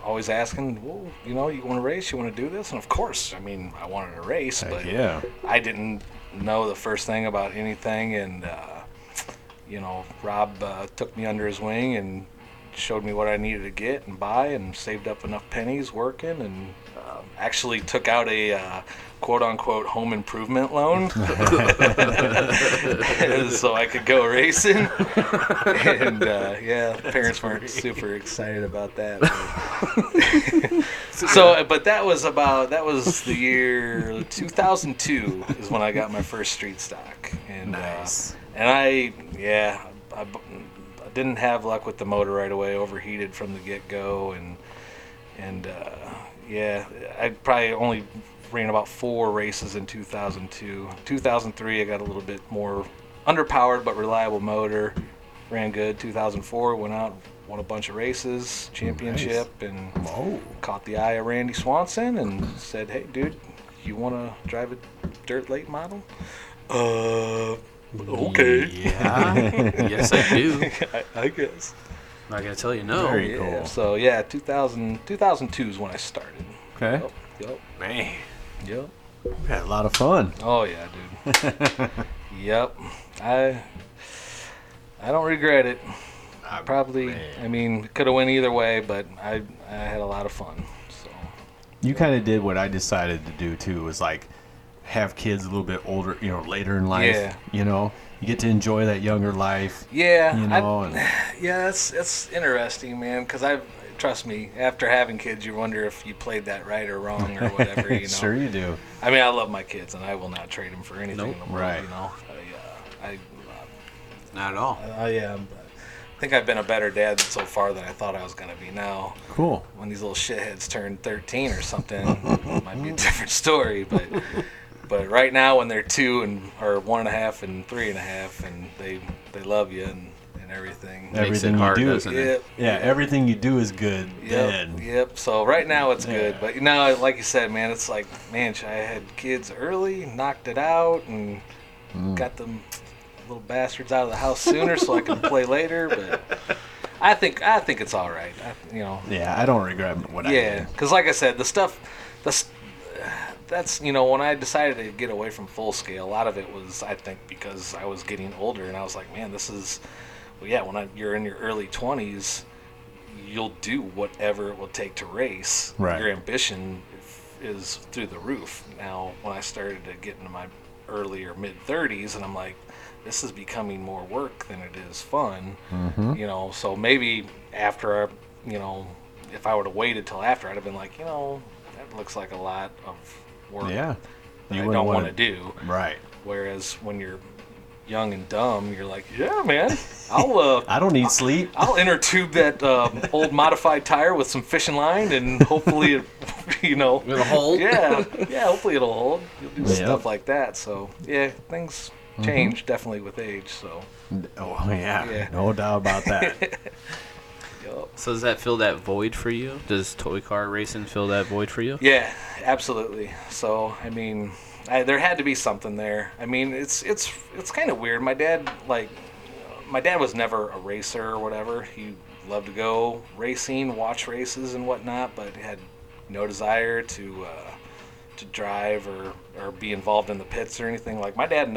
always asking, "Well, you want to race? You want to do this?" And of course, I mean, I wanted to race, Heck but yeah. I didn't know the first thing about anything. And Rob took me under his wing and showed me what I needed to get and buy, and saved up enough pennies working, and actually took out a quote-unquote home improvement loan so I could go racing. And parents weren't super excited about that. But that was the year 2002 is when I got my first street stock. And Nice. And I didn't have luck with the motor right away. Overheated from the get-go, and I probably only ran about 4 races in 2002. 2003, I got a little bit more underpowered but reliable motor. Ran good. 2004, went out, won a bunch of races, championship, and caught the eye of Randy Swanson and said, "Hey, dude, you want to drive a dirt late model?" Okay. Yeah. Yes, I do. I guess. I'm not gonna tell you no. Very Yeah. cool. So yeah, 2002 is when I started. Okay. Yep. Man. Yep. We had a lot of fun. Oh yeah, dude. Yep. I don't regret it. Probably. I mean, could have went either way, but I had a lot of fun. So. You kind of did what I decided to do too, was like have kids a little bit older, later in life. Yeah. You get to enjoy that younger life. Yeah. and It's interesting, man. Because trust me, after having kids, you wonder if you played that right or wrong or whatever. Sure you do. I mean, I love my kids, and I will not trade them for anything in the world. Right. Not at all. I think I've been a better dad so far than I thought I was going to be now. Cool. When these little shitheads turn 13 or something, it might be a different story. But right now, when they're 2 or 1.5 and 3.5, and they love you and everything. Makes Everything it hard, you do. doesn't it? Yeah, everything you do is good. Then. Yep. So right now it's good, but like you said, man, it's like, man, I had kids early, knocked it out, and got them little bastards out of the house sooner so I can play later. But I think it's all right. Yeah, I don't regret what I Yeah, did. because like I said, that's when I decided to get away from full scale, a lot of it was, I think, because I was getting older, and I was like, man, this is, when you're in your early 20s, you'll do whatever it will take to race. Right. Your ambition is through the roof. Now, when I started to get into my early or mid 30s, and I'm like, this is becoming more work than it is fun. Mm-hmm. So maybe after, if I would have waited till after, I'd have been like, that looks like a lot of work Yeah. that I wouldn't don't want wanna- to do. Right. Whereas when you're young and dumb, you're like, yeah, man, I'll I don't need sleep. I'll inner tube that old modified tire with some fishing line, and hopefully, It'll hold. Yeah, hopefully it'll hold. You'll do Yep. stuff like that. So yeah, things change definitely with age. So Oh, yeah. Yeah. No doubt about that. yup. So does that fill that void for you? Does toy car racing fill that void for you? Yeah, absolutely. So I mean, there had to be something there. I mean, it's kind of weird. My dad was never a racer or whatever. He loved to go racing, watch races and whatnot, but had no desire to drive or be involved in the pits or anything. Like, my dad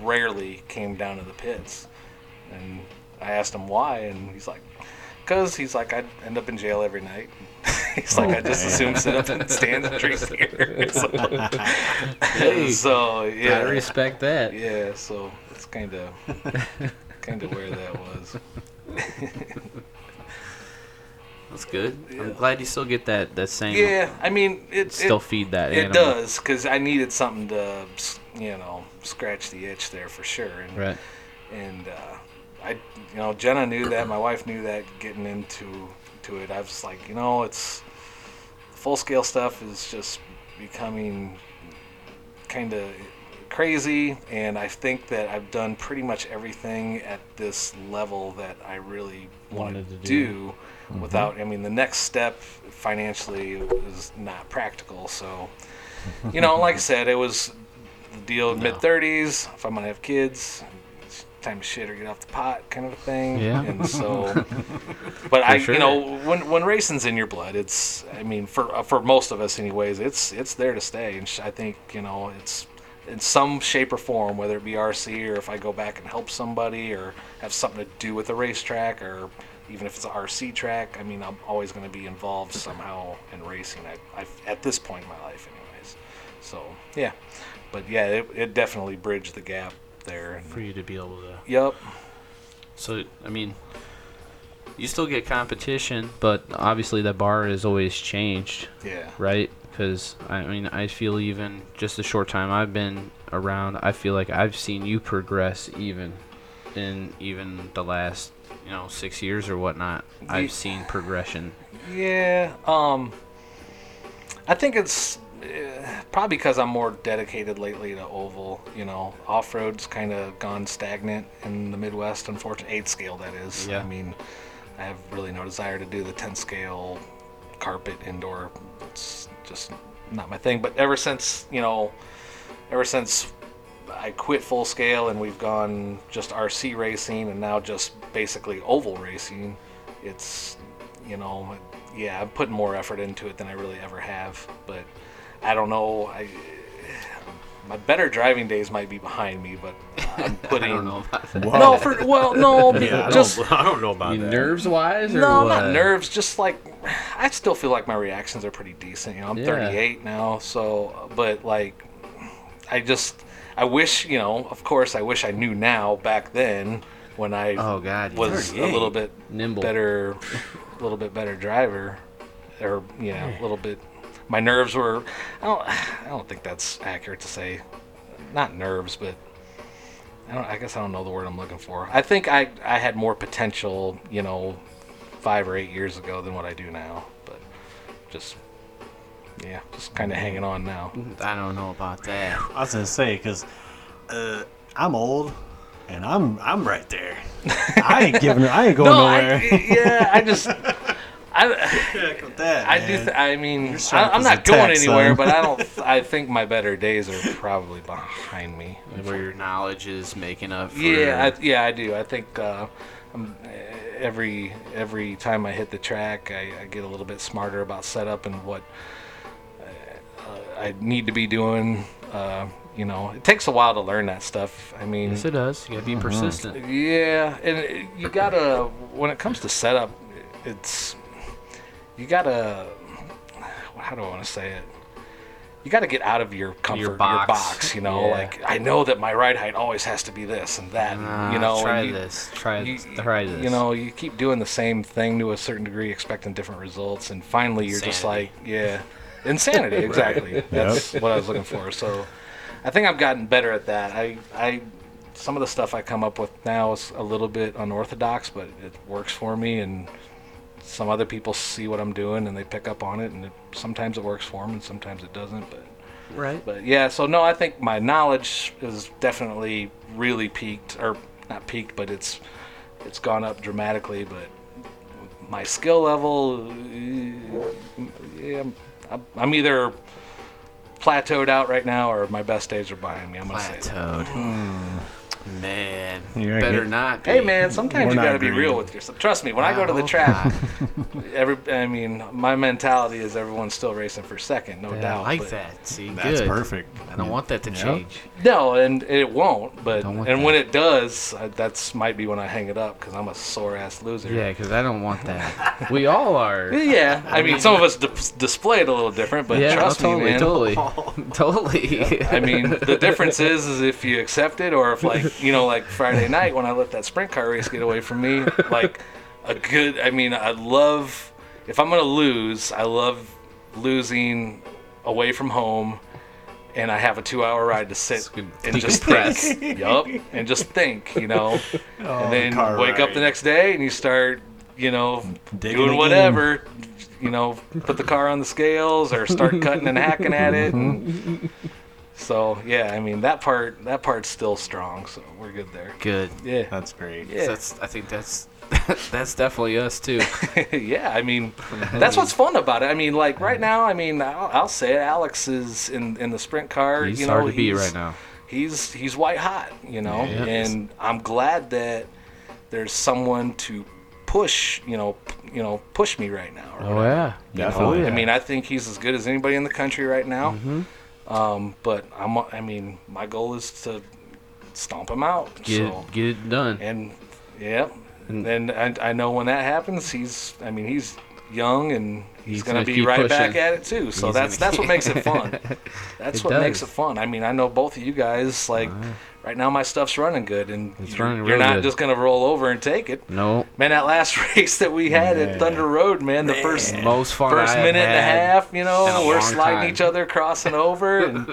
rarely came down to the pits. And I asked him why, and he's like, I'd end up in jail every night. He's like, I just assume sit up in the stands and drink beer. So yeah. Gotta respect that. Yeah, so it's kind of where that was. That's good. I'm glad you still get that same. Yeah, I mean, Still feed that It animal. does, because I needed something to, scratch the itch there for sure. And, Right. And Jenna knew that. My wife knew that. Getting into it, I was like, it's full scale stuff is just becoming kind of crazy, and I think that I've done pretty much everything at this level that I really wanted to do. Without, the next step financially is not practical. So, like I said, it was the deal in mid-30s. If I'm going to have kids, it's time to shit or get off the pot kind of a thing. Yeah. And so, but when racing's in your blood, it's, for most of us anyways, it's there to stay. And I think, it's in some shape or form, whether it be RC or if I go back and help somebody or have something to do with the racetrack or, even if it's an RC track, I mean, I'm always going to be involved somehow in racing. At this point in my life, anyways. So yeah, but yeah, it definitely bridged the gap there. For you to be able to. Yep. So, I mean, you still get competition, but obviously that bar has always changed, Yeah. right? Because, I mean, I feel even just the short time I've been around, I feel like I've seen you progress even in even the last, 6 years or whatnot. I've seen progression. Yeah. I think it's probably because I'm more dedicated lately to oval. Off-road's kind of gone stagnant in the Midwest, unfortunately. 8 scale, that is. Yeah. I mean, I have really no desire to do the 10 scale carpet indoor. It's just not my thing. But ever since I quit full scale and we've gone just RC racing and now just basically oval racing, it's, I'm putting more effort into it than I really ever have. But I don't know. My better driving days might be behind me, but I'm putting. I don't know about that. No, Yeah, just I don't know about that. Nerves wise, or no, what? not nerves. Just like I still feel like my reactions are pretty decent. I'm Yeah. 38 now, so but like I wish, of course, I wish I knew now back then when I Oh God, you're was 38. a little bit Nimble. better driver, or a little bit. My nerves were. I don't think that's accurate to say. Not nerves, but I guess I don't know the word I'm looking for. I think I had more potential, 5 or 8 years ago than what I do now. But just kind of hanging on now. I don't know about that. I was gonna say because I'm old and I'm right there. I ain't going nowhere. Heck with that, man. I mean, You're sharp I'm as not a going tack, anywhere, son. but I think my better days are probably behind me. Where your knowledge is making up for. I do. I think every time I hit the track, I get a little bit smarter about setup and what I need to be doing. It takes a while to learn that stuff. I mean, Yes, it does. You gotta be persistent. yeah, and you gotta, when it comes to setup, you gotta, how do I want to say it? You gotta get out of your comfort, your box, Yeah. like I know that my ride height always has to be this and that, Try and this. you, Try this. you keep doing the same thing to a certain degree, expecting different results, and finally you're just like, Insanity. insanity, exactly. That's what I was looking for. So I think I've gotten better at that. I some of the stuff I come up with now is a little bit unorthodox, but it works for me, and some other people see what I'm doing and they pick up on it, and sometimes it works for them and sometimes it doesn't. But yeah, so no, I think my knowledge is definitely really peaked, or not peaked, but it's gone up dramatically. But my skill level, I'm either plateaued out right now or my best days are behind me. I'm gonna say that. Plateaued. Man, You're better good. not. Be. Hey man, sometimes We're you not gotta be agreeing. real with yourself. Trust me, when I go to the Oh, track, God. my mentality is everyone's still racing for second, no Yeah, doubt. I like but- that. See, That's good. perfect. I don't want that to change. No, and it won't. But Don't want and that. when it does, that's might be when I hang it up because I'm a sore ass loser. Yeah, because I don't want that. We all are. Yeah, I mean, some of us display it a little different, but Yeah, trust no, me, man. totally. I mean, the difference is if you accept it, or if like Friday night when I let that sprint car race get away from me, like I love, if I'm gonna lose, I love losing away from home, and I have a 2-hour ride to sit and just decompress. think. Yup, and just think, and then car wake up ride. the next day and you start, Digging doing again. whatever. Put the car on the scales or start cutting and hacking at it. And so yeah, I mean that part's still strong, so we're good there. Good. Yeah, That's great. yeah, I think that's definitely us too. yeah. I mean, that's what's fun about it. I mean, like right now, I'll say it. Alex is in the sprint car. He's hard to beat right now. He's white hot, Yeah. and I'm glad that there's someone to push, push me right now. or Oh whatever. yeah, Definitely. Oh, yeah. I mean, I think he's as good as anybody in the country right now. Mm-hmm. But my goal is to stomp him out. Get it done. And yeah, and I know when that happens, he's young and he's going gonna to be keep right pushing. back at it too. So He's that's gonna what makes it fun. That's It what makes it does. fun. I mean, I know both of you guys, like, right now my stuff's running good, and It's you're, running you're real not good. just going to roll over and take it. No. Man, that last race that we had Yeah. at Thunder Road, man, the first Most fun first I have minute and a had half, in a we're long sliding time. each other, crossing over, and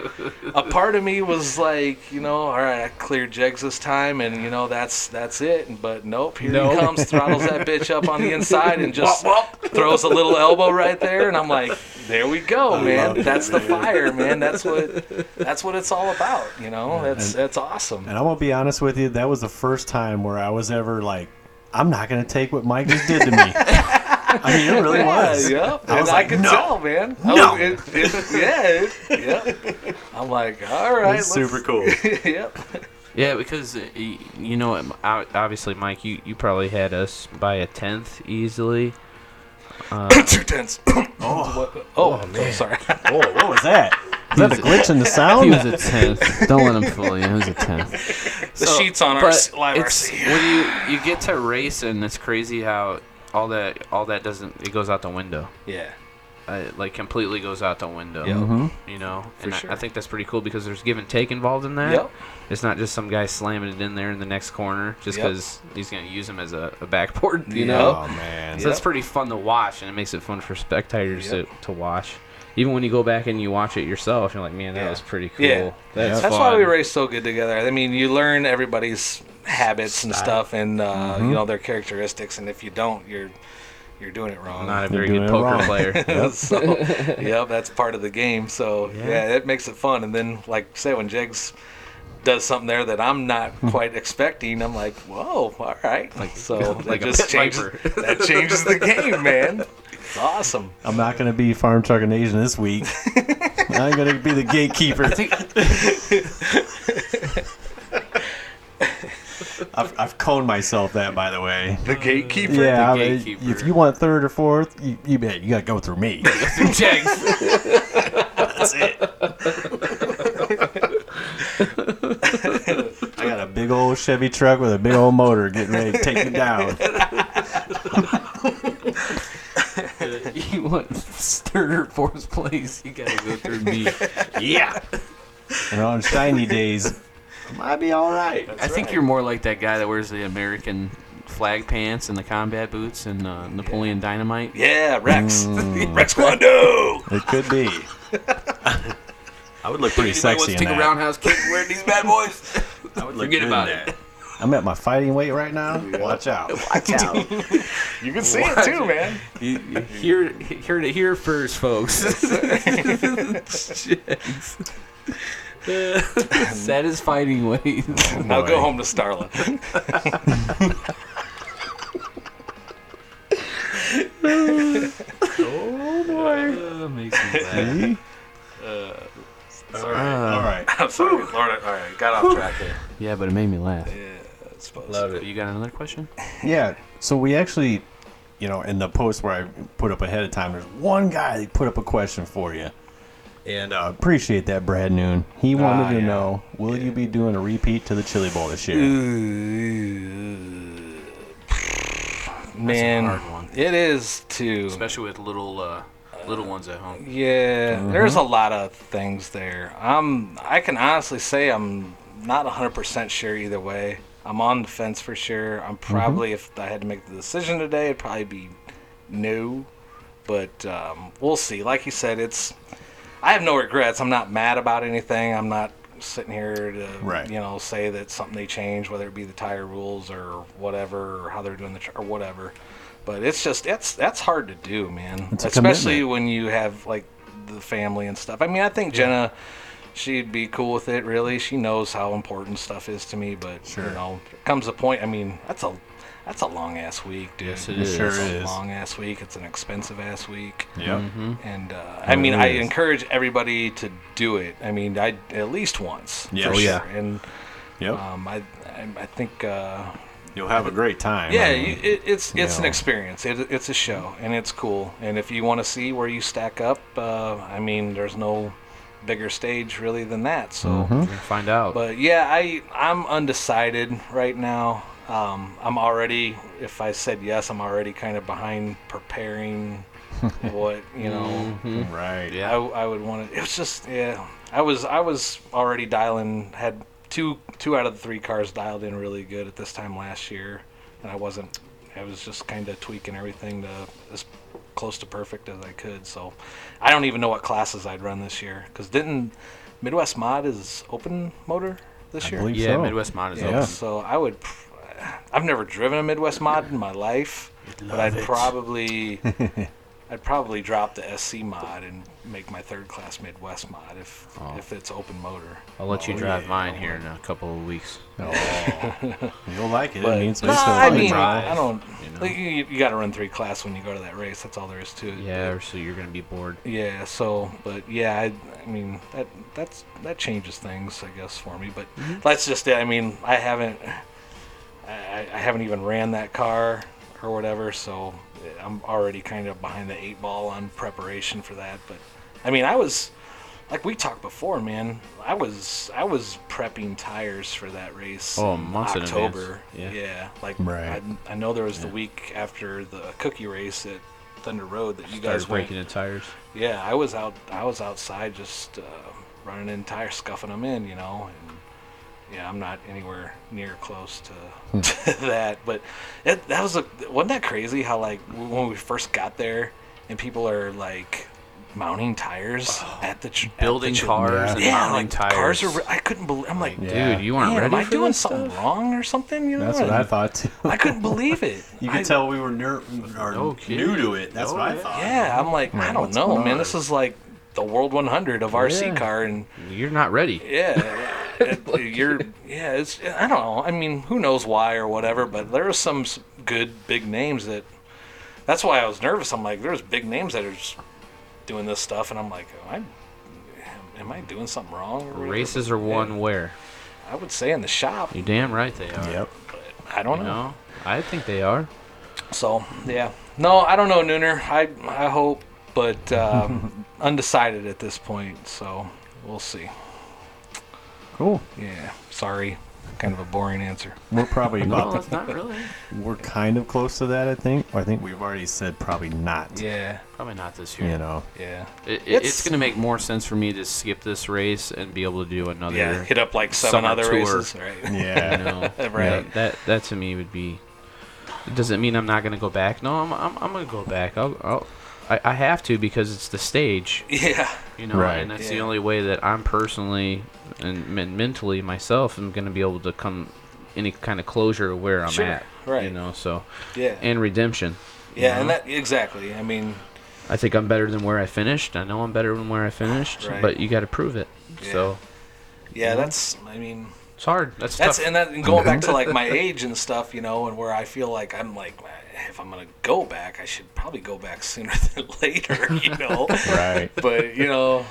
a part of me was like, all right, I cleared Jegs this time, and that's it. But nope, here he comes, throttles that bitch up on the inside, and just throws a little elbow right there, and I'm like, there we go, man. That's the fire, man. That's what it's all about, That's awesome. And I'm gonna be honest with you, that was the first time where I was ever like, I'm not gonna take what Mike just did to me. I mean, it really was. Yeah, I was and like, I could no. tell, man. No. Yeah. I'm like, all right, It's super cool. Yep. Yeah, because obviously, Mike, you probably had us by a 10th easily. 2 tenths. Oh, Oh, man. Sorry. oh, what was that? Is that a glitch in the He sound? was a 10th. Don't let him fool you. He was a 10th. The sheets on our But live it's, RC. when you get to race, and it's crazy how all that doesn't, it goes out the window. Yeah. Like completely goes out the window. Yep. And sure. I think that's pretty cool because there's give and take involved in that. Yep. It's not just some guy slamming it in there in the next corner just Yep. because he's going to use him as a backboard, you Yep. know? Oh man. So it's pretty fun to watch, and it makes it fun for spectators Yep. to watch. Even when you go back and you watch it yourself, you're like, man, that Yeah. was pretty cool. Yeah. That's That's fun. why we race so good together. I mean, you learn everybody's habits and stuff, and their characteristics. And if you don't, you're doing it wrong. I'm not a You're very doing good it poker wrong. player. So, yep, that's part of the game. So, yeah, it makes it fun. And then, like say, when Jegs does something there that I'm not quite expecting, I'm like, whoa, all right. So like a that just pit changes. viper. That changes the game, man. It's awesome. I'm not gonna be Farm Trucking Asian this week. I'm gonna be the gatekeeper. I've coned myself that, by the way. The gatekeeper. Yeah, the I mean, gatekeeper. if you want third or fourth, you gotta go through me. Jegs. That's it. I got a big old Chevy truck with a big old motor getting ready to take me down. You want third or fourth place, you got to go through me. Yeah. And on shiny days, I might be all right. I think you're more like that guy that wears the American flag pants and the combat boots and Napoleon Dynamite. Yeah, Rex. Rex Kwando. It could be. I would look pretty sexy in Take a that. roundhouse kick wearing these bad boys. I would look Forget good about in it. that. I'm at my fighting weight right now. Watch out. Watch out. You can see it too, man. You hear to hear first, folks. Set his fighting weight. Now go home to Starla. Makes me laugh. Sorry. All right. I'm sorry, Lord. All right, got off track there. Yeah, but it made me laugh. Yeah, I suppose. Love it. You got another question? Yeah. So we actually, in the post where I put up ahead of time, there's one guy that put up a question for you. And appreciate that, Brad Noon. He wanted to know, will you be doing a repeat to the Chili Bowl this year? Man, hard one. it is too. Especially with little ones at home. Yeah, there's a lot of things there. I can honestly say I'm not 100% sure either way. I'm on the fence for sure. I'm probably, if I had to make the decision today, it'd probably be no. But we'll see. Like you said, I have no regrets. I'm not mad about anything. I'm not sitting here to say that something they changed, whether it be the tire rules or whatever, or how they're doing or whatever. But it's just that's hard to do, man. It's a Especially commitment. when you have like the family and stuff. I mean, I think Jenna, she'd be cool with it. Really, she knows how important stuff is to me. But there comes a point. I mean, that's a long ass week, dude. Yes, it is. Sure It's a is. long ass week. It's an expensive ass week. Yep. And I mean, I is. encourage everybody to do it. I mean, at least once. Yeah, for oh, sure. yeah. And Yep. I think You'll have a great time. yeah, I mean, it's an know. experience. It's a show, and it's cool. And if you want to see where you stack up, I mean, there's no bigger stage really than that. So, We'll find out. but yeah, I'm undecided right now. I'm already, if I said yes, I'm already kind of behind preparing what, you know. Right. Yeah. I would want to. It was just, yeah. I was already dialing. Had two out of the 3 cars dialed in really good at this time last year, and I was just kind of tweaking everything to as close to perfect as I could. So I don't even know what classes I'd run this year, because didn't Midwest Mod is open motor this I year? believe Yeah, so. Midwest Mod is Yeah, open. so I've never driven a Midwest Mod in my life, but I'd probably drop the SC mod and make my 3rd class Midwest Mod if it's open motor. I'll let you drive mine here in a couple of weeks. Oh. You'll like it. But It means no, it's I fun to mean, drive. I don't. you know? Like, you got to run 3 class when you go to that race. That's all there is to it. Yeah, or so you're gonna be bored. Yeah. So, but yeah, I mean that changes things, I guess, for me. But that's just it. I mean, I haven't even ran that car or whatever, so I'm already kind of behind the 8 ball on preparation for that. But I mean, I was, like we talked before, man. I was prepping tires for that race. Oh, in months in October. advance. Yeah. Like Right. I know there was the week after the cookie race at Thunder Road that you guys Started went. breaking the tires. Yeah, I was outside just running in tires, scuffing them in, you know. And yeah, I'm not anywhere near close to, to that. But wasn't that crazy how, like, when we first got there and people are like mounting tires at the Building cars and yeah, mounting like tires. cars are. I couldn't believe. I'm like, Yeah. Dude, you weren't man, ready am I for doing this something stuff? wrong or something? You know, That's what I And thought too. I couldn't believe it. You could tell we were new to it. That's what I thought. Yeah, I'm like, I don't what's know, going man. on? This is like the World 100 of RC car, and You're not ready. yeah, it's, I don't know. I mean, who knows why or whatever, but there are some good big names that's why I was nervous. I'm like, there's big names that are just doing this stuff, and I'm like, am I doing something wrong? Or whatever? Races are won where? I would say in the shop. You damn right they are. Yep. I don't You know. know, I think they are. So yeah, no, I don't know, Nooner. I hope, but undecided at this point. So we'll see. Cool. Yeah, sorry, kind of a boring answer. We're probably No, about that's not really. we're kind of close to that, I think. I think we've already said probably not. Yeah, Probably not this year. You know. yeah, It's going to make more sense for me to skip this race and be able to do another. yeah. Hit up like 7 summer other tour. races, right? Yeah. You know, Right. That to me would be. Does it mean I'm not going to go back? No, I'm going to go back. I have to because it's the stage. Yeah, You know, Right. and that's the Yeah. only way that I'm personally and mentally myself am going to be able to come any kind of closure of where I'm Sure, at. right. You know, so yeah, and redemption. yeah, and that exactly. I mean, I think I'm better than where I finished. I know I'm better than where I finished, Right. but you got to prove it. Yeah. So yeah, I mean, it's hard. That's that's tough. and going back to like my age and stuff, you know, and where I feel like I'm like, if I'm gonna go back, I should probably go back sooner than later, you know. Right. But you know,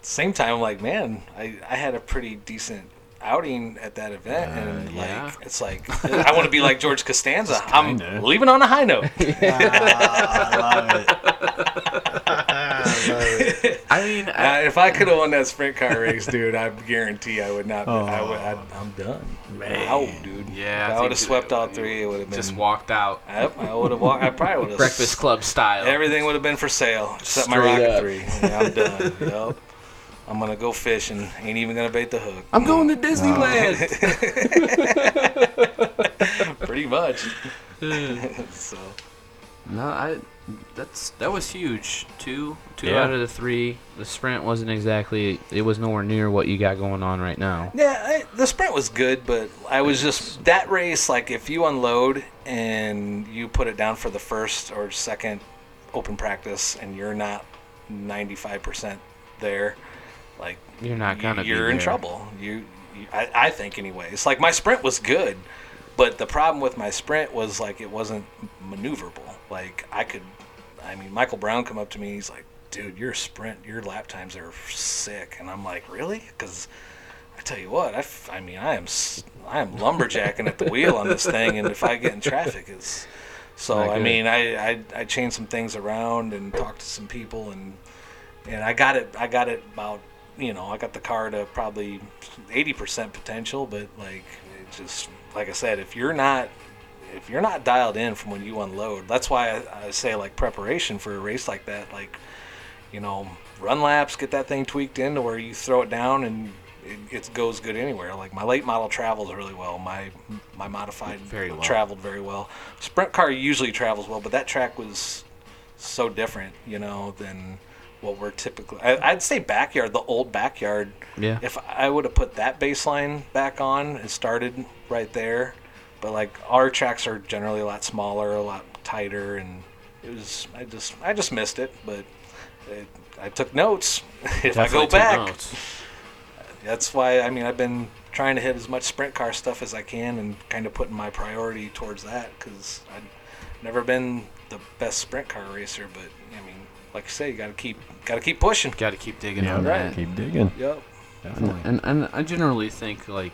same time, I'm like, man, I had a pretty decent outing at that event, and yeah. like, it's like I want to be like George Costanza. I'm kinda. leaving on a high note. I mean, If I could have won that sprint car race, dude, I guarantee I would not. I'm done. Out, dude. Yeah, If I I would have think swept all 3. It would have been. just walked out Yep, I would have walked. I probably would have. Breakfast Club style. Everything would have been for sale except my Straight Rocket up. 3. Yeah, I'm done. Yep. I'm gonna go fishing. Ain't even gonna bait the hook. I'm going to Disneyland. Pretty much. So No, that was huge. Two Yeah. out of the 3. The sprint wasn't exactly. It was nowhere near what you got going on right now. yeah, the sprint was good, but I was just that race. Like if you unload and you put it down for the first or second open practice, and you're not 95% there, like You're not gonna. you're be in there. trouble. I think anyways. Like my sprint was good, but the problem with my sprint was like it wasn't maneuverable. Like Michael Brown come up to me. He's like, "Dude, your lap times are sick," and I'm like, "Really?" Because I tell you what, I am lumberjacking at the wheel on this thing, and if I get in traffic, it's so. Not I good. mean, I changed some things around and talked to some people, and I got it about, you know, I got the car to probably 80% potential, but like it just, like I said, if you're not dialed in from when you unload, that's why I say like preparation for a race like that, like, you know, run laps, get that thing tweaked in to where you throw it down and it goes good anywhere. Like my late model travels really well. My modified traveled very well. Sprint car usually travels well, but that track was so different, you know, than what we're typically. I'd say backyard, the old backyard. Yeah. If I would have put that baseline back on and started right there, but like our tracks are generally a lot smaller, a lot tighter, and it was I just missed it, but I took notes. If Definitely I go took back. notes. That's why, I mean, I've been trying to hit as much sprint car stuff as I can and kind of putting my priority towards that because I've never been the best sprint car racer, but I mean, like you say, you got to keep pushing. Got to keep digging Yeah, on right. that. Keep digging. Yep. Definitely. And I generally think like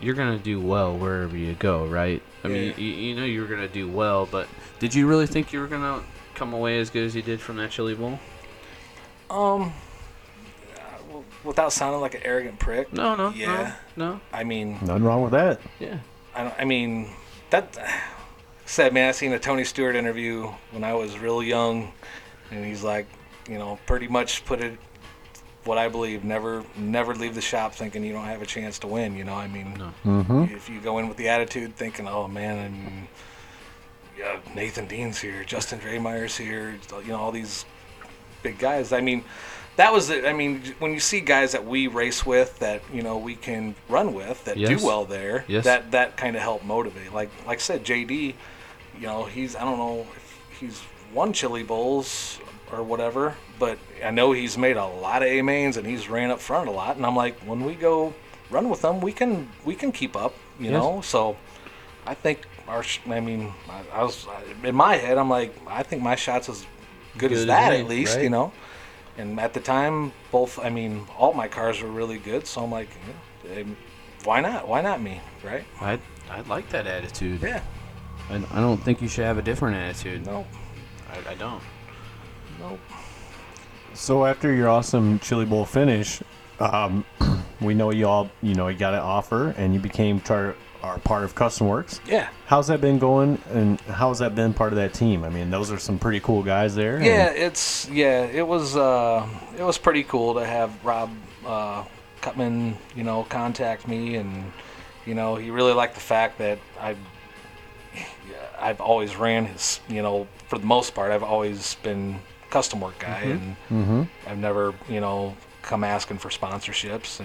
you're gonna do well wherever you go, right? I mean, you know you're gonna do well, but did you really think you were gonna come away as good as you did from that Chili Bowl? Without sounding like an arrogant prick. No. Yeah. No. I mean, Nothing wrong with that. Yeah. I mean, that said, man, I seen a Tony Stewart interview when I was real young, and he's like, you know, pretty much put it what I believe, never leave the shop thinking you don't have a chance to win. You know, I mean, if you go in with the attitude thinking, oh man, I mean, yeah, Nathan Dean's here, Justin Dremeyer's here, you know, all these big guys. I mean, that was it. I mean, when you see guys that we race with, that you know we can run with, that Yes. do well there, Yes. that kind of helped motivate. Like I said, JD, you know, I don't know if he's won Chili Bowls or whatever, but I know he's made a lot of A mains and he's ran up front a lot. And I'm like, when we go run with them, we can keep up, you Yes. know. So I think I was in my head, I'm like, I think my shot's as good as that any, at least, right? you know. And at the time, all my cars were really good. So I'm like, yeah, why not? Why not me, right? I like that attitude. Yeah. I don't think you should have a different attitude. No. I don't. Nope. So after your awesome Chili Bowl finish, we know you got an offer and you became part of Custom Works. Yeah. How's that been going, and how's that been part of that team? I mean, those are some pretty cool guys there. Yeah, it was pretty cool to have Rob Cutman, you know, contact me, and you know, he really liked the fact that I've always ran his, you know, for the most part, I've always been custom work guy, and I've never, you know, come asking for sponsorships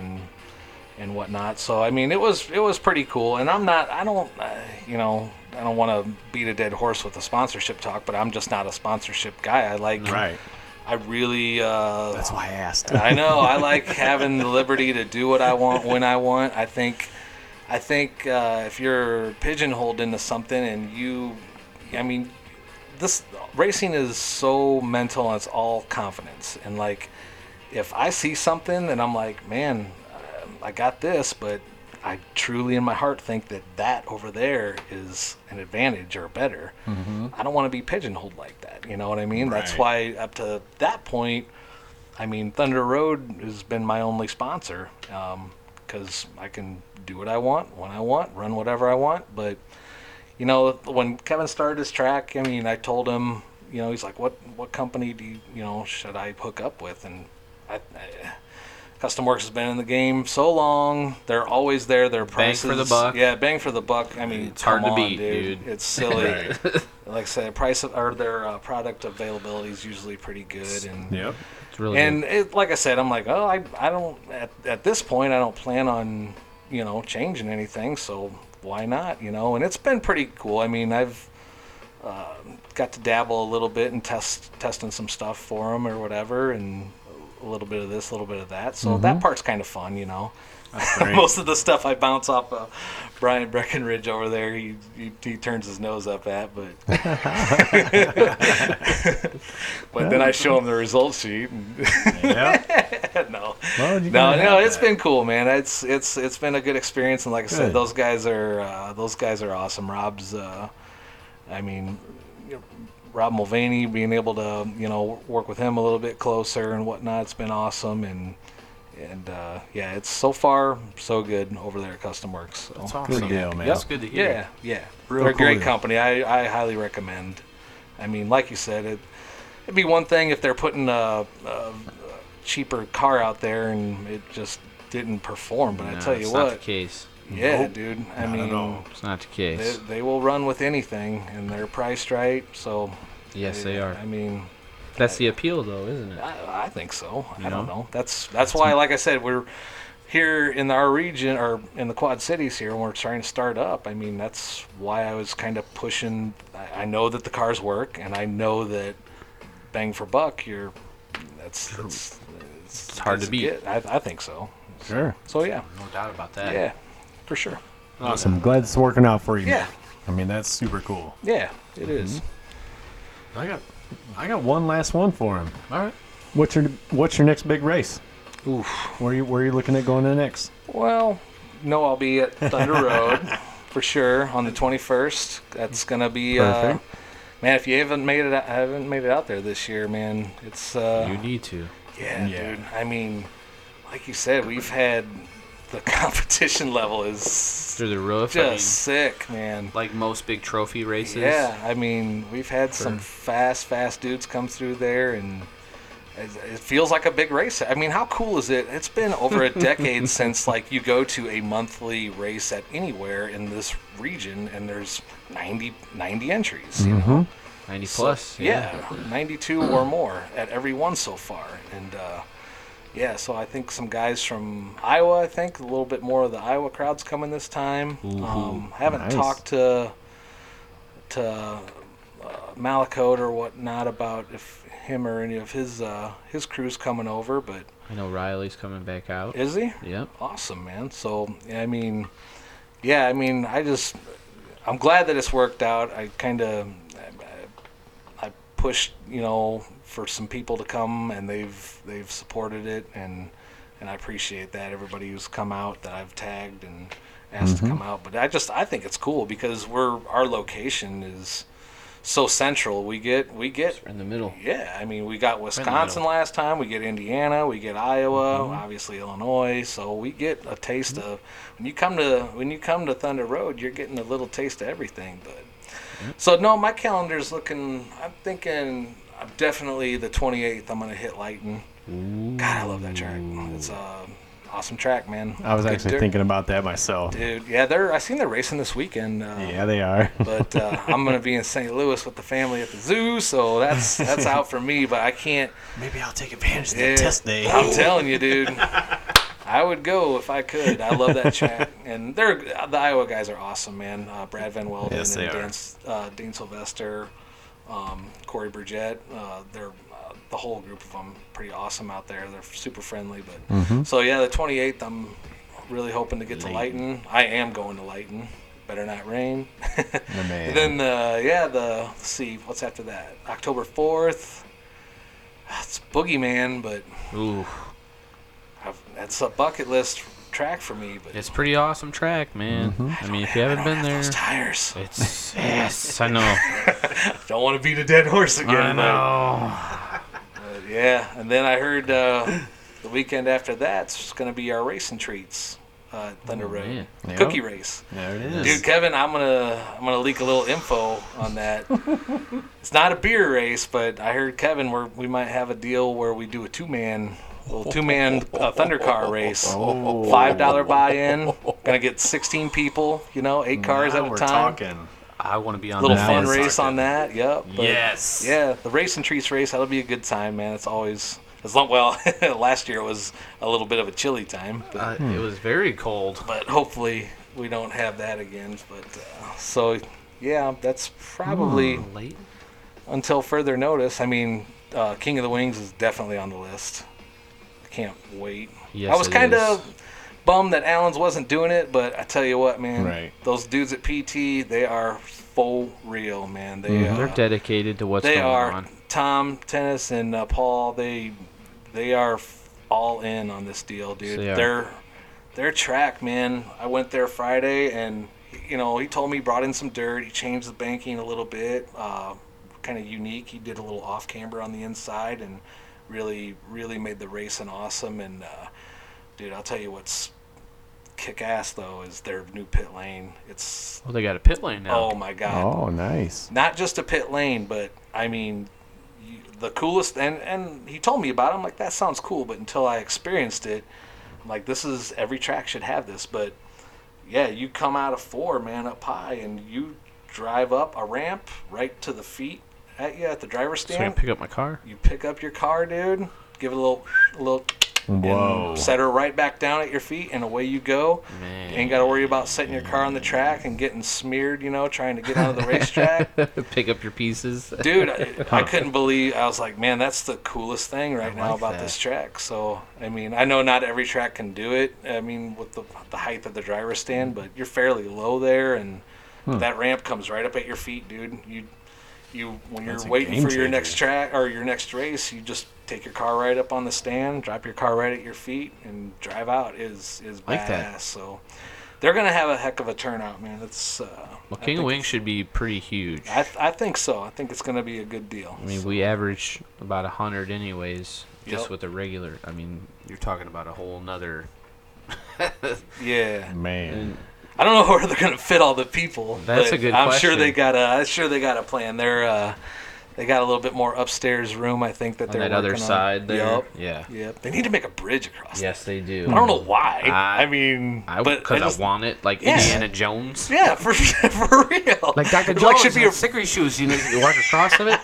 and whatnot. So I mean, it was pretty cool. And I don't want to beat a dead horse with the sponsorship talk, but I'm just not a sponsorship guy. Right. I really. That's why I asked. I know. I like having the liberty to do what I want when I want. I think if you're pigeonholed into something and this racing is so mental and it's all confidence. And like, if I see something and I'm like, man, I got this, but I truly in my heart think that over there is an advantage or better. I don't want to be pigeonholed like that. You know what I mean? Right. That's why up to that point, I mean, Thunder Road has been my only sponsor because I can do what I want, when I want, run whatever I want. But, you know, when Kevin started his track, I mean, I told him, you know, he's like, what company should I hook up with? And Custom Works has been in the game so long. They're always there. Their prices. Bang for the buck. Yeah, bang for the buck. I mean, It's hard come to on, beat, dude. It's silly. Like I said, their product availability is usually pretty good. And Yep. It's really and like I said, I'm like, oh, I don't at this point I don't plan on, you know, changing anything. So why not, you know? And it's been pretty cool. I mean, I've got to dabble a little bit and testing some stuff for them or whatever, and a little bit of this, a little bit of that. So that part's kind of fun, you know. Most of the stuff I bounce off Brian Breckenridge over there, he turns his nose up at, but but then I show him the results sheet. And Yeah. no, Well, you gotta no, have it's that. been cool, man. It's been a good experience, and like I said, Good. those guys are awesome. Rob's, I mean, Rob Mulvaney, being able to, you know, work with him a little bit closer and whatnot, it's been awesome. And And yeah, it's so far so good over there at Custom Works. So. That's awesome. Good deal, man. That's good to hear. Yeah. Real They're a great cool. company. I highly recommend. I mean, like you said, it'd be one thing if they're putting a cheaper car out there and it just didn't perform. But I No, tell you it's not the what, case. yeah, Nope. dude. I Not at mean, all. It's not the case. they will run with anything, and they're priced right. So Yes, they are. I mean, That's the appeal, though, isn't it? I think so. You I don't know? know. That's why, like I said, we're here in our region or in the Quad Cities here, and we're trying to start up. I mean, that's why I was kind of pushing. I know that the cars work, and I know that bang for buck, it's hard to beat. I think so. Sure. So yeah, No doubt about that. yeah, for sure. Awesome. Glad it's working out for you. Yeah, man. I mean, that's super cool. yeah, it is. I got one last one for him. All right. What's your next big race? Oof. Where are you looking at going to next? Well, no, I'll be at Thunder Road for sure on the 21st. That's gonna be Perfect. man. If you haven't made it out there this year, man, it's You need to. yeah, Yeah. dude. I mean, like you said, we've had the competition level is Through the roof. I mean, just sick, man. like most big trophy races. Yeah, I mean, we've had some fast dudes come through there, and it feels like a big race. I mean, how cool is it? It's been over a decade since like you go to a monthly race at anywhere in this region, and there's 90 entries. You know? 90 So, plus. yeah, 92 or more at every one so far, and yeah. So I think some guys from Iowa. I think a little bit more of the Iowa crowd's coming this time. Haven't Nice. talked to Malakote or whatnot about if him or any of his crew's coming over, but I know Riley's coming back out. is he? Yep. Awesome, man. So I mean, yeah, I mean, I'm glad that it's worked out. I pushed, for some people to come, and they've supported it, and I appreciate that. Everybody who's come out that I've tagged and asked to come out. But I think it's cool because our location is so central. We get In the middle. yeah, I mean, we got Wisconsin last time. We get Indiana. We get Iowa. Obviously Illinois. So we get a taste of when you come to Thunder Road, you're getting a little taste of everything. But so no, my calendar's looking. I'm thinking definitely the 28th. I'm gonna hit Lighton. God, I love that track. It's awesome track, man. I was Good actually dirt. thinking about that myself. Dude, yeah, I seen they're racing this weekend. Yeah, they are. But I'm gonna be in St. Louis with the family at the zoo, so that's out for me. But I can't. Maybe I'll take advantage of Yeah, that test day. I'm telling you, dude. I would go if I could. I love that track, and the Iowa guys are awesome, man. Brad Van Welden Yes, they and are. Dean Sylvester, Corey Burgett. They're the whole group of them pretty awesome out there. They're super friendly. But so yeah, the 28th, I'm really hoping to get to Lighton. I am going to Lighton. Better not rain. The man. Then let's see, what's after that? October 4th. It's Boogeyman, but Ooh. that's a bucket list track for me. But It's a pretty awesome track, man. I mean, if you haven't been there, those tires. it's yes, I know. Don't want to beat a dead horse again. I know. But yeah, and then I heard the weekend after that's going to be our racing treats, Thunder Road man. Yep. cookie race. There it is. Dude, Kevin, I'm gonna leak a little info on that. It's not a beer race, but I heard Kevin we might have a deal where we do a two-man Thunder car race. $5 buy-in. Gonna get 16 people. 8 cars Now at a we're time. talking. I want to be on Little that. Now fun we're race talking. on that. Yep. But Yes. yeah, the racing treats race. That'll be a good time, man. It's always last year it was a little bit of a chilly time, but, It was very cold. but hopefully we don't have that again. But so yeah, that's probably Late. until further notice. I mean, King of the Wings is definitely on the list. Can't wait. Yes, I was it kind is. of bummed that Allen's wasn't doing it, but I tell you what, man, Right. those dudes at PT, they are full real, man. They They're dedicated to what's they going are. on. Tom, Tennis, and Paul. They are all in on this deal, dude. They are. Their track, man. I went there Friday, and he told me he brought in some dirt. He changed the banking a little bit, kind of unique. He did a little off camber on the inside, and really, really made the racing awesome. And Dude, I'll tell you what's kick-ass, though, is their new pit lane. It's, Well, they got a pit lane now. oh, my God. Oh, nice. Not just a pit lane, but, I mean, the coolest, and he told me about it. I'm like, that sounds cool, but until I experienced it, I'm like, every track should have this. But, yeah, you come out of 4, man, up high, and you drive up a ramp right to the feet at you at the driver's So I can stand. pick up my car. You pick up your car, dude, give it a little Whoa. and set her right back down at your feet, and away you go. Man. You ain't got to worry about setting your car on the track and getting smeared, trying to get out of the racetrack. Pick up your pieces. Dude, I couldn't believe, I was like, man, that's the coolest thing right now like about that. this track. So, I mean, I know not every track can do it, I mean, with the height of the driver's stand, but you're fairly low there, and that ramp comes right up at your feet, dude. You when you're That's a waiting game for your changer. next track or your next race, you just take your car right up on the stand, drop your car right at your feet, and drive out. Is Like badass. that. So they're gonna have a heck of a turnout, man. It's Well, I King of think- Wings should be pretty huge. I think so. I think it's gonna be a good deal. I mean, we average about 100 anyways, just Yep. with the regular. I mean, you're talking about a whole nother. Yeah, Man. I don't know where they're gonna fit all the people. That's but a good I'm sure question. they got a plan. They got a little bit more upstairs room, I think, that On they're that other working on. side there. Yep. Yeah. Yep. They need to make a bridge across. Yes, they do. I don't know why. I- I mean, but Because I just- want it, like Yeah. Indiana Jones. Yeah, for real. Like Dr. It, Jones, should be a Sickery shoes. You walk across of it.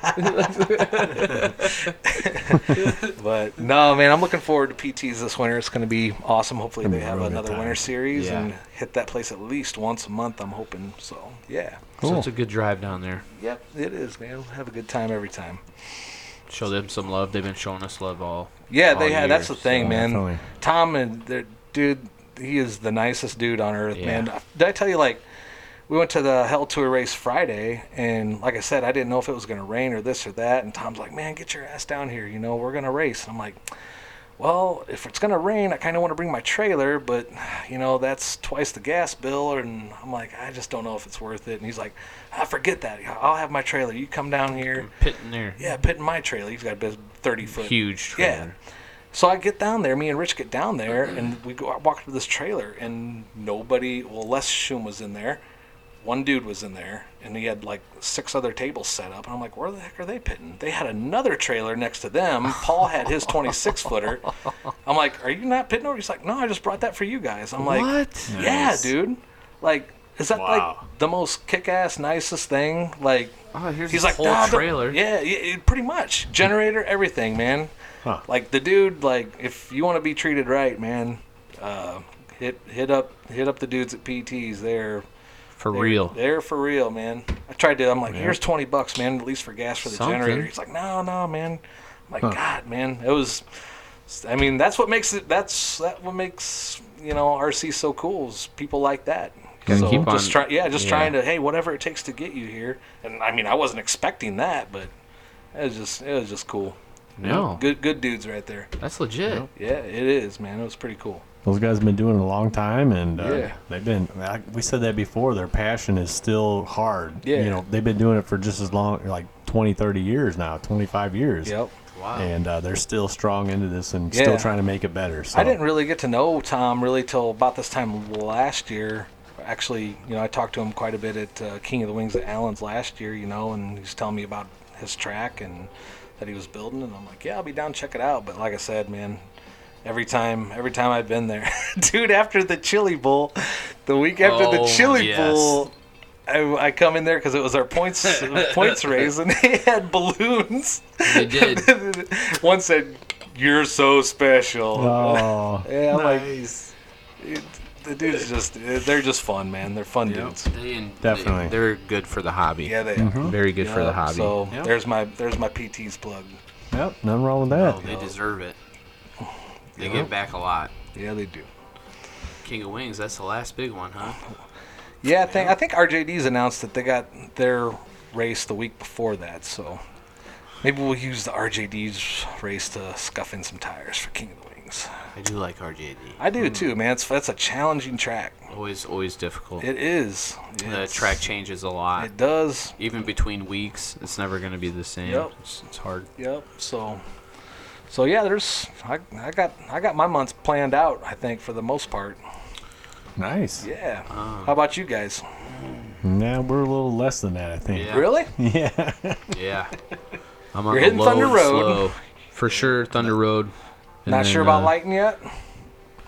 But no, man, I'm looking forward to PTs this winter. It's going to be awesome. Hopefully, Gonna they be a have real good another time. winter series Yeah. and hit that place at least once a month. I'm hoping. So yeah, So it's a good drive down there. yep, it is, man. We'll have a good time every time. Show them some love. They've been showing us love all. Yeah, all they have. That's the year, thing, so- man. Definitely. Tom and the dude, he is the nicest dude on earth, Yeah. man. Did I tell you, like, we went to the Hell Tour race Friday, and like I said, I didn't know if it was going to rain or this or that, and Tom's like, man, get your ass down here, we're going to race. And I'm like, well, if it's going to rain, I kind of want to bring my trailer, but, that's twice the gas bill, and I'm like, I just don't know if it's worth it. And he's like, forget that. I'll have my trailer. You come down here. Pit in there. Yeah, pit in my trailer. He's got a 30-foot. Huge Yeah. trailer. So I get down there, me and Rich get down there, and we walk up to this trailer, and nobody, Les Schum was in there. One dude was in there, and he had like 6 other tables set up. And I'm like, where the heck are they pitting? They had another trailer next to them. Paul had his 26-footer. I'm like, are you not pitting over? He's like, no, I just brought that for you guys. I'm like, What? yeah, Nice. dude. Like, is that Wow. like the most kick-ass, nicest thing? Like, Oh, here's he's this like, whole "Nah, don't-" trailer. Yeah, pretty much. Generator, everything, man. Huh. Like the dude, like if you want to be treated right, man, hit up the dudes at PTs. They're real. They're for real, man. I tried to. I'm like, here's $20, man, at least for gas for the Something. generator. He's like, no, man. I'm like, God, man, it was. I mean, that's what makes it. That's what makes RC so cool is people like that. Gotta So keep just on- trying yeah. to, hey, whatever it takes to get you here. And I mean, I wasn't expecting that, but it was just cool. No. Good dudes right there. That's legit. Yeah, it is, man. It was pretty cool. Those guys have been doing it a long time, and Yeah. they've been. We said that before. Their passion is still hard. Yeah. They've been doing it for just as long, like 20, 30 years now, 25 years. Yep. Wow. And they're still strong into this and Yeah. still trying to make it better. So. I didn't really get to know Tom really till about this time last year. Actually, I talked to him quite a bit at King of the Wings at Allen's last year, and he's telling me about his track and that he was building, and I'm like, yeah, I'll be down to check it out. But like I said, man, every time I've been there, dude, after the Chili Bowl, the week after the Oh, Chili yes. Bowl, I come in there because it was our points race, and they had balloons. They did. One said, "You're so special." Oh, Yeah, I'm nice. the dudes they're just fun, man. They're fun dudes. Definitely. They're good for the hobby. Yeah, they are. Very good for the Yep, hobby. So Yep. there's my PT's plug. Yep, nothing wrong with that. Oh, they deserve it. They give back a lot. Yeah, they do. King of Wings, that's the last big one, huh? Yeah, I think RJD's announced that they got their race the week before that, so maybe we'll use the RJD's race to scuff in some tires for King of the Wings. I do like RJD. I do too, man. That's a challenging track. Always difficult. It is. The It's- track changes a lot. It does. Even between weeks, it's never going to be the same. Yep. It's hard. Yep. So So yeah, I got my months planned out. I think for the most part. Nice. Yeah. How about you guys? Nah, we're a little less than that, I think. Yeah. Really? Yeah. Yeah. I'm on You're the hitting low Thunder and Road. slow. For sure, Thunder Road. And Not then, sure about lighting yet.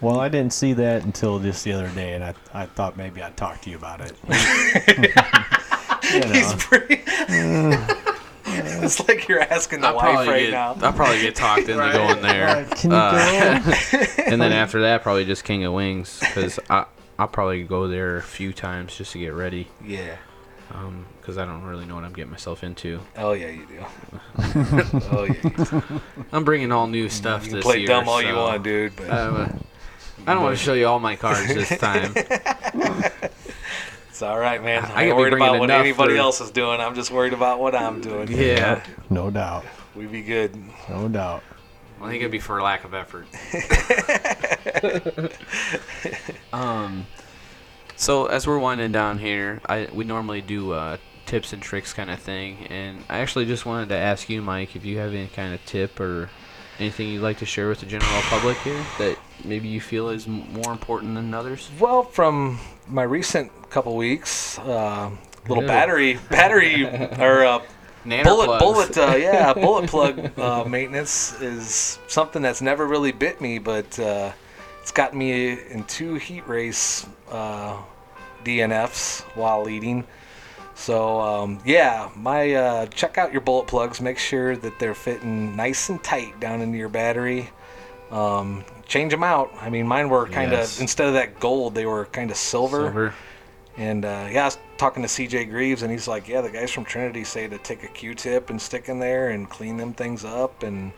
Well, I didn't see that until just the other day, and I thought maybe I'd talk to you about it. You know. He's pretty. It's like you're asking the wife right now. I'll probably get talked into going there. Can you go? And then after that, probably just King of Wings, because I'll probably go there a few times just to get ready, Yeah. because I don't really know what I'm getting myself into. Oh yeah, you do. Oh yeah. You do. I'm bringing all new stuff You can this play year. dumb all you so, want, dude. But I don't want to show you all my cards this time. it's all right, man. I I ain't gotta be worried about bringing what enough anybody for- else is doing. I'm just worried about what I'm doing. Yeah. No doubt. We be good. No doubt. I think it'd be for lack of effort. So as we're winding down here, we normally do tips and tricks kind of thing, and I actually just wanted to ask you, Mike, if you have any kind of tip or anything you'd like to share with the general public here that maybe you feel is more important than others. Well, from my recent couple weeks, little Yeah. battery or Nanner plugs. bullet plug maintenance is something that's never really bit me, but it's gotten me in 2 heat race DNFs while leading. So check out your bullet plugs. Make sure that they're fitting nice and tight down into your battery. Change them out. I mean, mine were kind of Yes. instead of that gold, they were kind of silver. And I was talking to CJ Greaves, and he's like, "Yeah, the guys from Trinity say to take a Q-tip and stick in there and clean them things up." And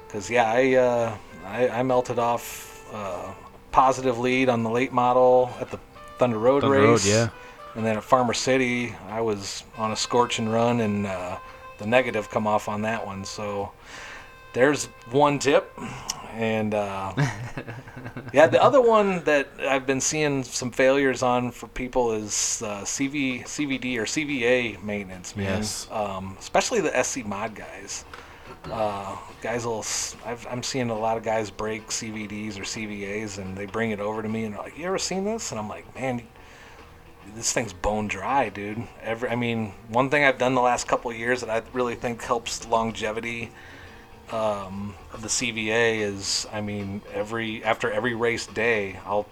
because I melted off positive lead on the late model at the Thunder Road race. Yeah. And then at Farmer City, I was on a scorching run, and the negative come off on that one. So there's one tip. And the other one that I've been seeing some failures on for people is CVD or CVA maintenance, man. Yes. Especially the SC mod guys. I'm seeing a lot of guys break CVDs or CVAs, and they bring it over to me, and they're like, "You ever seen this?" And I'm like, "Man, this thing's bone dry, dude." One thing I've done the last couple of years that I really think helps longevity of the CVA is, after every race day, I'll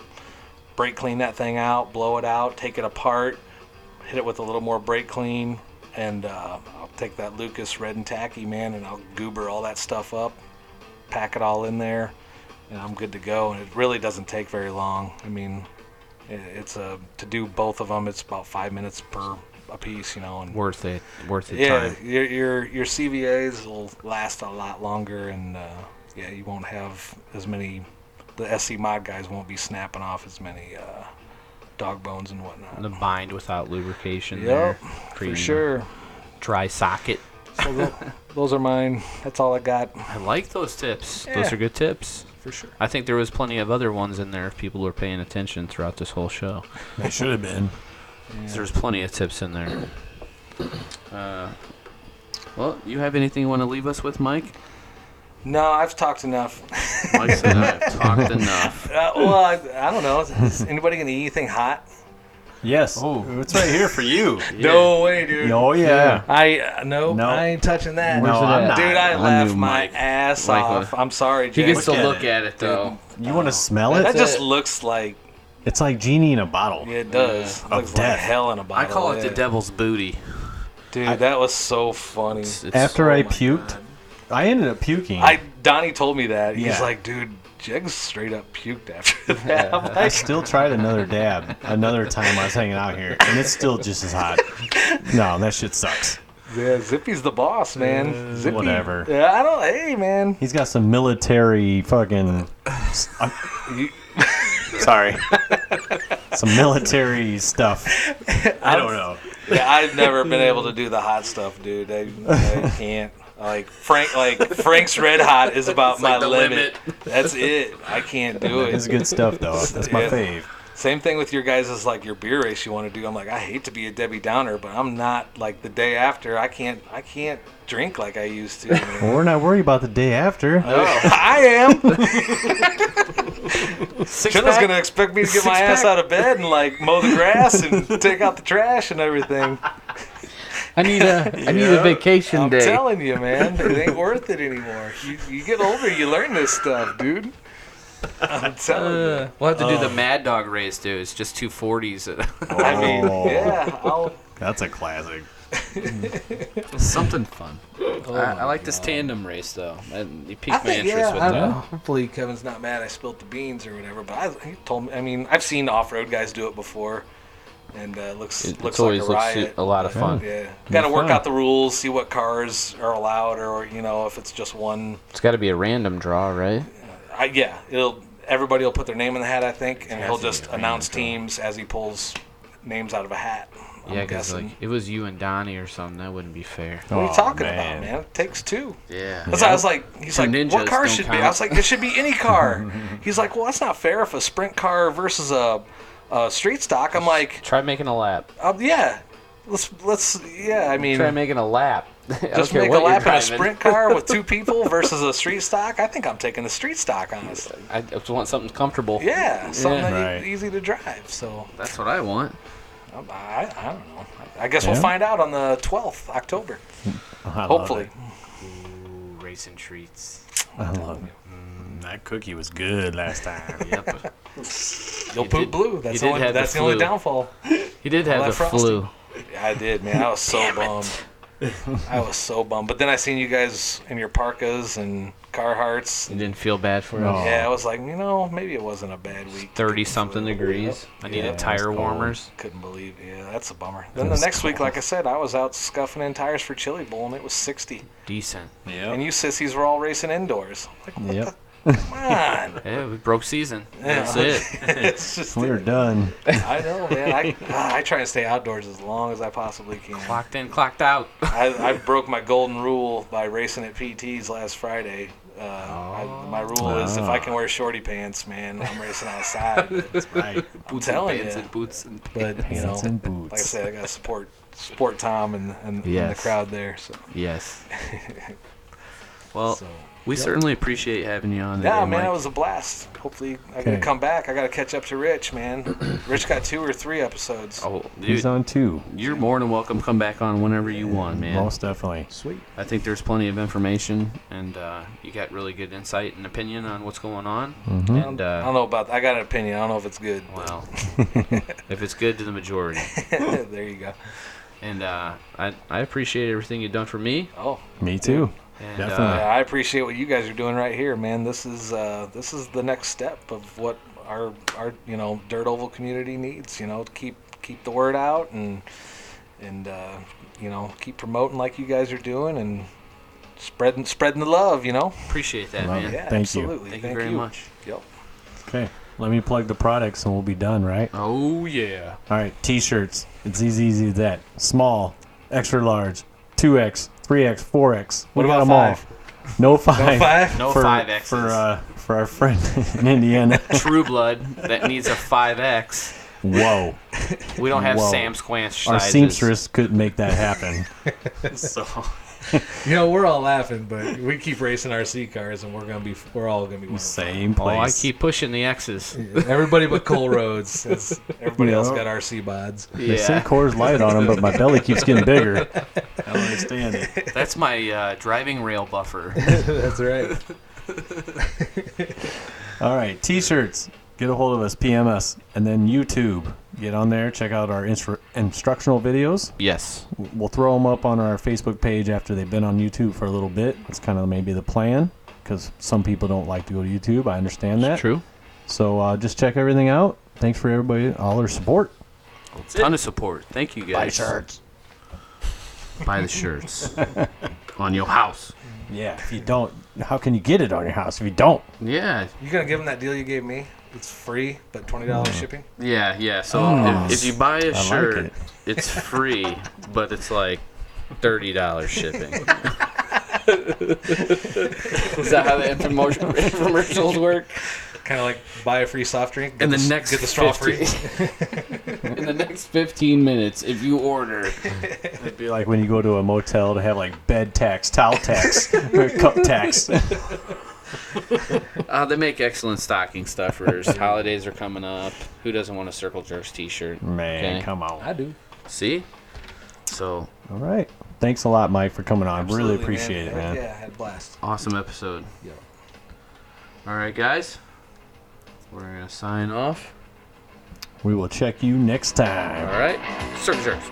brake clean that thing out, blow it out, take it apart, hit it with a little more brake clean, and I'll take that Lucas Red and Tacky, man, and I'll goober all that stuff up, pack it all in there, and I'm good to go. And it really doesn't take very long. I mean, to do both of them, it's about 5 minutes per a piece, and Worth it yeah, time. your CVAs will last a lot longer, and you won't have as many. The SC mod guys won't be snapping off as many dog bones and whatnot. The bind without lubrication Yep, there. for Creating a sure. Dry socket. So those are mine. That's all I got. I like those tips. Yeah. Those are good tips. For sure. I think there was plenty of other ones in there if people were paying attention throughout this whole show. They should have been. There's plenty of tips in there. Well, you have anything you want to leave us with, Mike? No, I've talked enough. Mike said I've talked enough. I don't know. Is anybody gonna eat anything hot? Yes. Oh, it's right here for you. No way, dude. Oh yeah. No, I ain't touching that. No, I'm not. Dude, I I laugh knew my Mike. ass Mike off. would- I'm sorry, He Jay. gets to Look at look at it, though. You want to smell it? That just looks like It's like genie in a bottle. it does. Of Looks like death. hell in a bottle. I call it the yeah. devil's booty. Dude, that was so funny. It's After I my puked, God. I ended up puking. Donnie told me that. He's Yeah. like, dude, Jegs straight up puked after that. I'm I like, still tried another dab another time I was hanging out here, and it's still just as hot. No, that shit sucks. yeah, Zippy's the boss, man. Zippy. whatever. Yeah, hey, man. He's got some military fucking. Sorry. Some military stuff. I don't know. Yeah, I've never been able to do the hot stuff, dude. I can't. Frank's Red Hot is about my the limit. limit. That's it. I can't do It's it. good stuff though. That's my Yeah. fave. Same thing with your guys' is like your beer race you want to do. I'm like, I hate to be a Debbie Downer, but I'm not like the day after. I can't drink like I used to. Well, we're not worried about the day after. I am. Jenna's gonna expect me to get my ass out of bed and like mow the grass and take out the trash and everything. I need a vacation I'm day. telling you, man, it ain't worth it anymore. You get older, you learn this stuff, dude. I'm telling you. We'll have to do the Mad Dog race, dude. It's just 240s. I mean, yeah, That's a classic. Something fun. I like this tandem race, though. You piqued my think, interest with I that. don't know. Hopefully Kevin's not mad I spilled the beans or whatever, but he told me, I mean, I've seen off-road guys do it before, and looks always like a riot. a lot of fun. Yeah. Got to work fun. out the rules, see what cars are allowed, or, if it's just one. It's got to be a random draw, right? Everybody will put their name in the hat, I think, and he'll just announce teams as he pulls names out of a hat. I'm Yeah, because guessing. like it was you and Donnie or something. That wouldn't be fair. What are you talking about, man? It takes two. Yeah. That's why I was like, he's Two like, ninjas what car don't should be? count. I was like, it should be any car. He's like, well, that's not fair if a sprint car versus a street stock. I'm like, Try making a lap. yeah, let's I mean, Try making a lap. just make a lap in a sprint car with two people versus a street stock. I think I'm taking the street stock, honestly. I just want something comfortable. Yeah, something Right. easy to drive. So That's what I want. I don't know. I guess we'll find out on the 12th October. I love Hopefully. it. Ooh, racing treats. I love it. That cookie was good last time. Yep. You'll He poop did- blue. he That's did have the the only flu. downfall. He did have All the that frosting. flu. Yeah, I did, man. I was so bummed. I was so bummed. But then I seen you guys in your parkas and Carhartts. You didn't feel bad for No. us. Yeah, I was like, maybe it wasn't a bad week. 30-something degrees. I needed Yeah, tire cold. warmers. Couldn't believe it. Yeah, that's a bummer. Then the was next week, cold. like I said, I was out scuffing in tires for Chili Bowl, and it was 60. Decent. And you sissies were all racing indoors. Like, what Yep. come on. Yeah, we broke season. Yeah. That's it. It's just, We're done. I know, man. I try and stay outdoors as long as I possibly can. Clocked in, clocked out. I broke my golden rule by racing at PT's last Friday. My rule is if I can wear shorty pants, man, I'm racing outside. Right. I'm telling Pants you. and boots and But Pants and boots. like I said, I got to support Tom and the Yes. crowd there. So, yes. Well, so. we certainly appreciate having you on today, Yeah, man, Mike. it was a blast. Hopefully, I Okay. gotta come back. I gotta catch up to Rich, man. Rich got 2 or 3 episodes. Oh, He's dude, on 2. you're more than welcome. Come back on whenever you want, man. Most definitely. Sweet. I think there's plenty of information, and you got really good insight and opinion on what's going on. And I don't know about. I got an opinion. I don't know if it's good. well, if it's good to the majority. There you go. And I appreciate everything you've done for me. Oh, Me too. And, Definitely. yeah, I appreciate what you guys are doing right here, man. This is the next step of what our Dirt Oval community needs. To keep the word out and keep promoting like you guys are doing and spreading the love. appreciate that, Love man. it. Yeah, Thank you. absolutely. Thank you very much. Yep. Okay. Let me plug the products and we'll be done, right? Oh, yeah. All right. T-shirts. It's easy as that. Small, extra large, 2X, 3X, 4X. What We got about 'em all. 5? No 5. 5? No for, 5Xs. For our friend in Indiana. True Blood that needs a 5X. Whoa. We don't have Whoa. Sam Squanch Our sizes. seamstress couldn't make that happen. So, We're all laughing, but we keep racing RC cars, and we're all gonna be one of them. Same oh, I place. keep pushing the X's. Everybody but Cole Rhodes. Everybody else Yeah. got RC bods. They say Yeah, Coors Light on them, but my belly keeps getting bigger. I don't understand it. that's my driving rail buffer. That's right. All right, T-shirts. Get a hold of us, PM us, and then YouTube. Get on there, check out our instructional videos. Yes. We'll throw them up on our Facebook page after they've been on YouTube for a little bit. That's kind of maybe the plan, because some people don't like to go to YouTube. I understand that. True. So just check everything out. Thanks for everybody, all their support. Ton of support. Thank you, guys. Buy the shirts. On your house. Yeah, if you don't, how can you get it on your house if you don't? Yeah. You gonna give them that deal you gave me? It's free, but $20 shipping. Yeah. So if you buy a like shirt, it. it's free, but it's like $30 shipping. Is that how the infomercials work? Kind of like buy a free soft drink. In Get the next get the straw free. In the next 15 minutes, if you order. It'd be like when you go to a motel to have like bed tax, towel tax, or cup tax. They make excellent stocking stuffers. Holidays are coming up. Who doesn't want a Circle Jerks t-shirt? Man, Okay. come on. I do. See? So, All right. Thanks a lot, Mike, for coming on. Absolutely, Really appreciate it, man. Yeah, I had a blast. awesome episode. Yeah. All right, guys. We're going to sign off. We will check you next time. All right. Circle Jerks.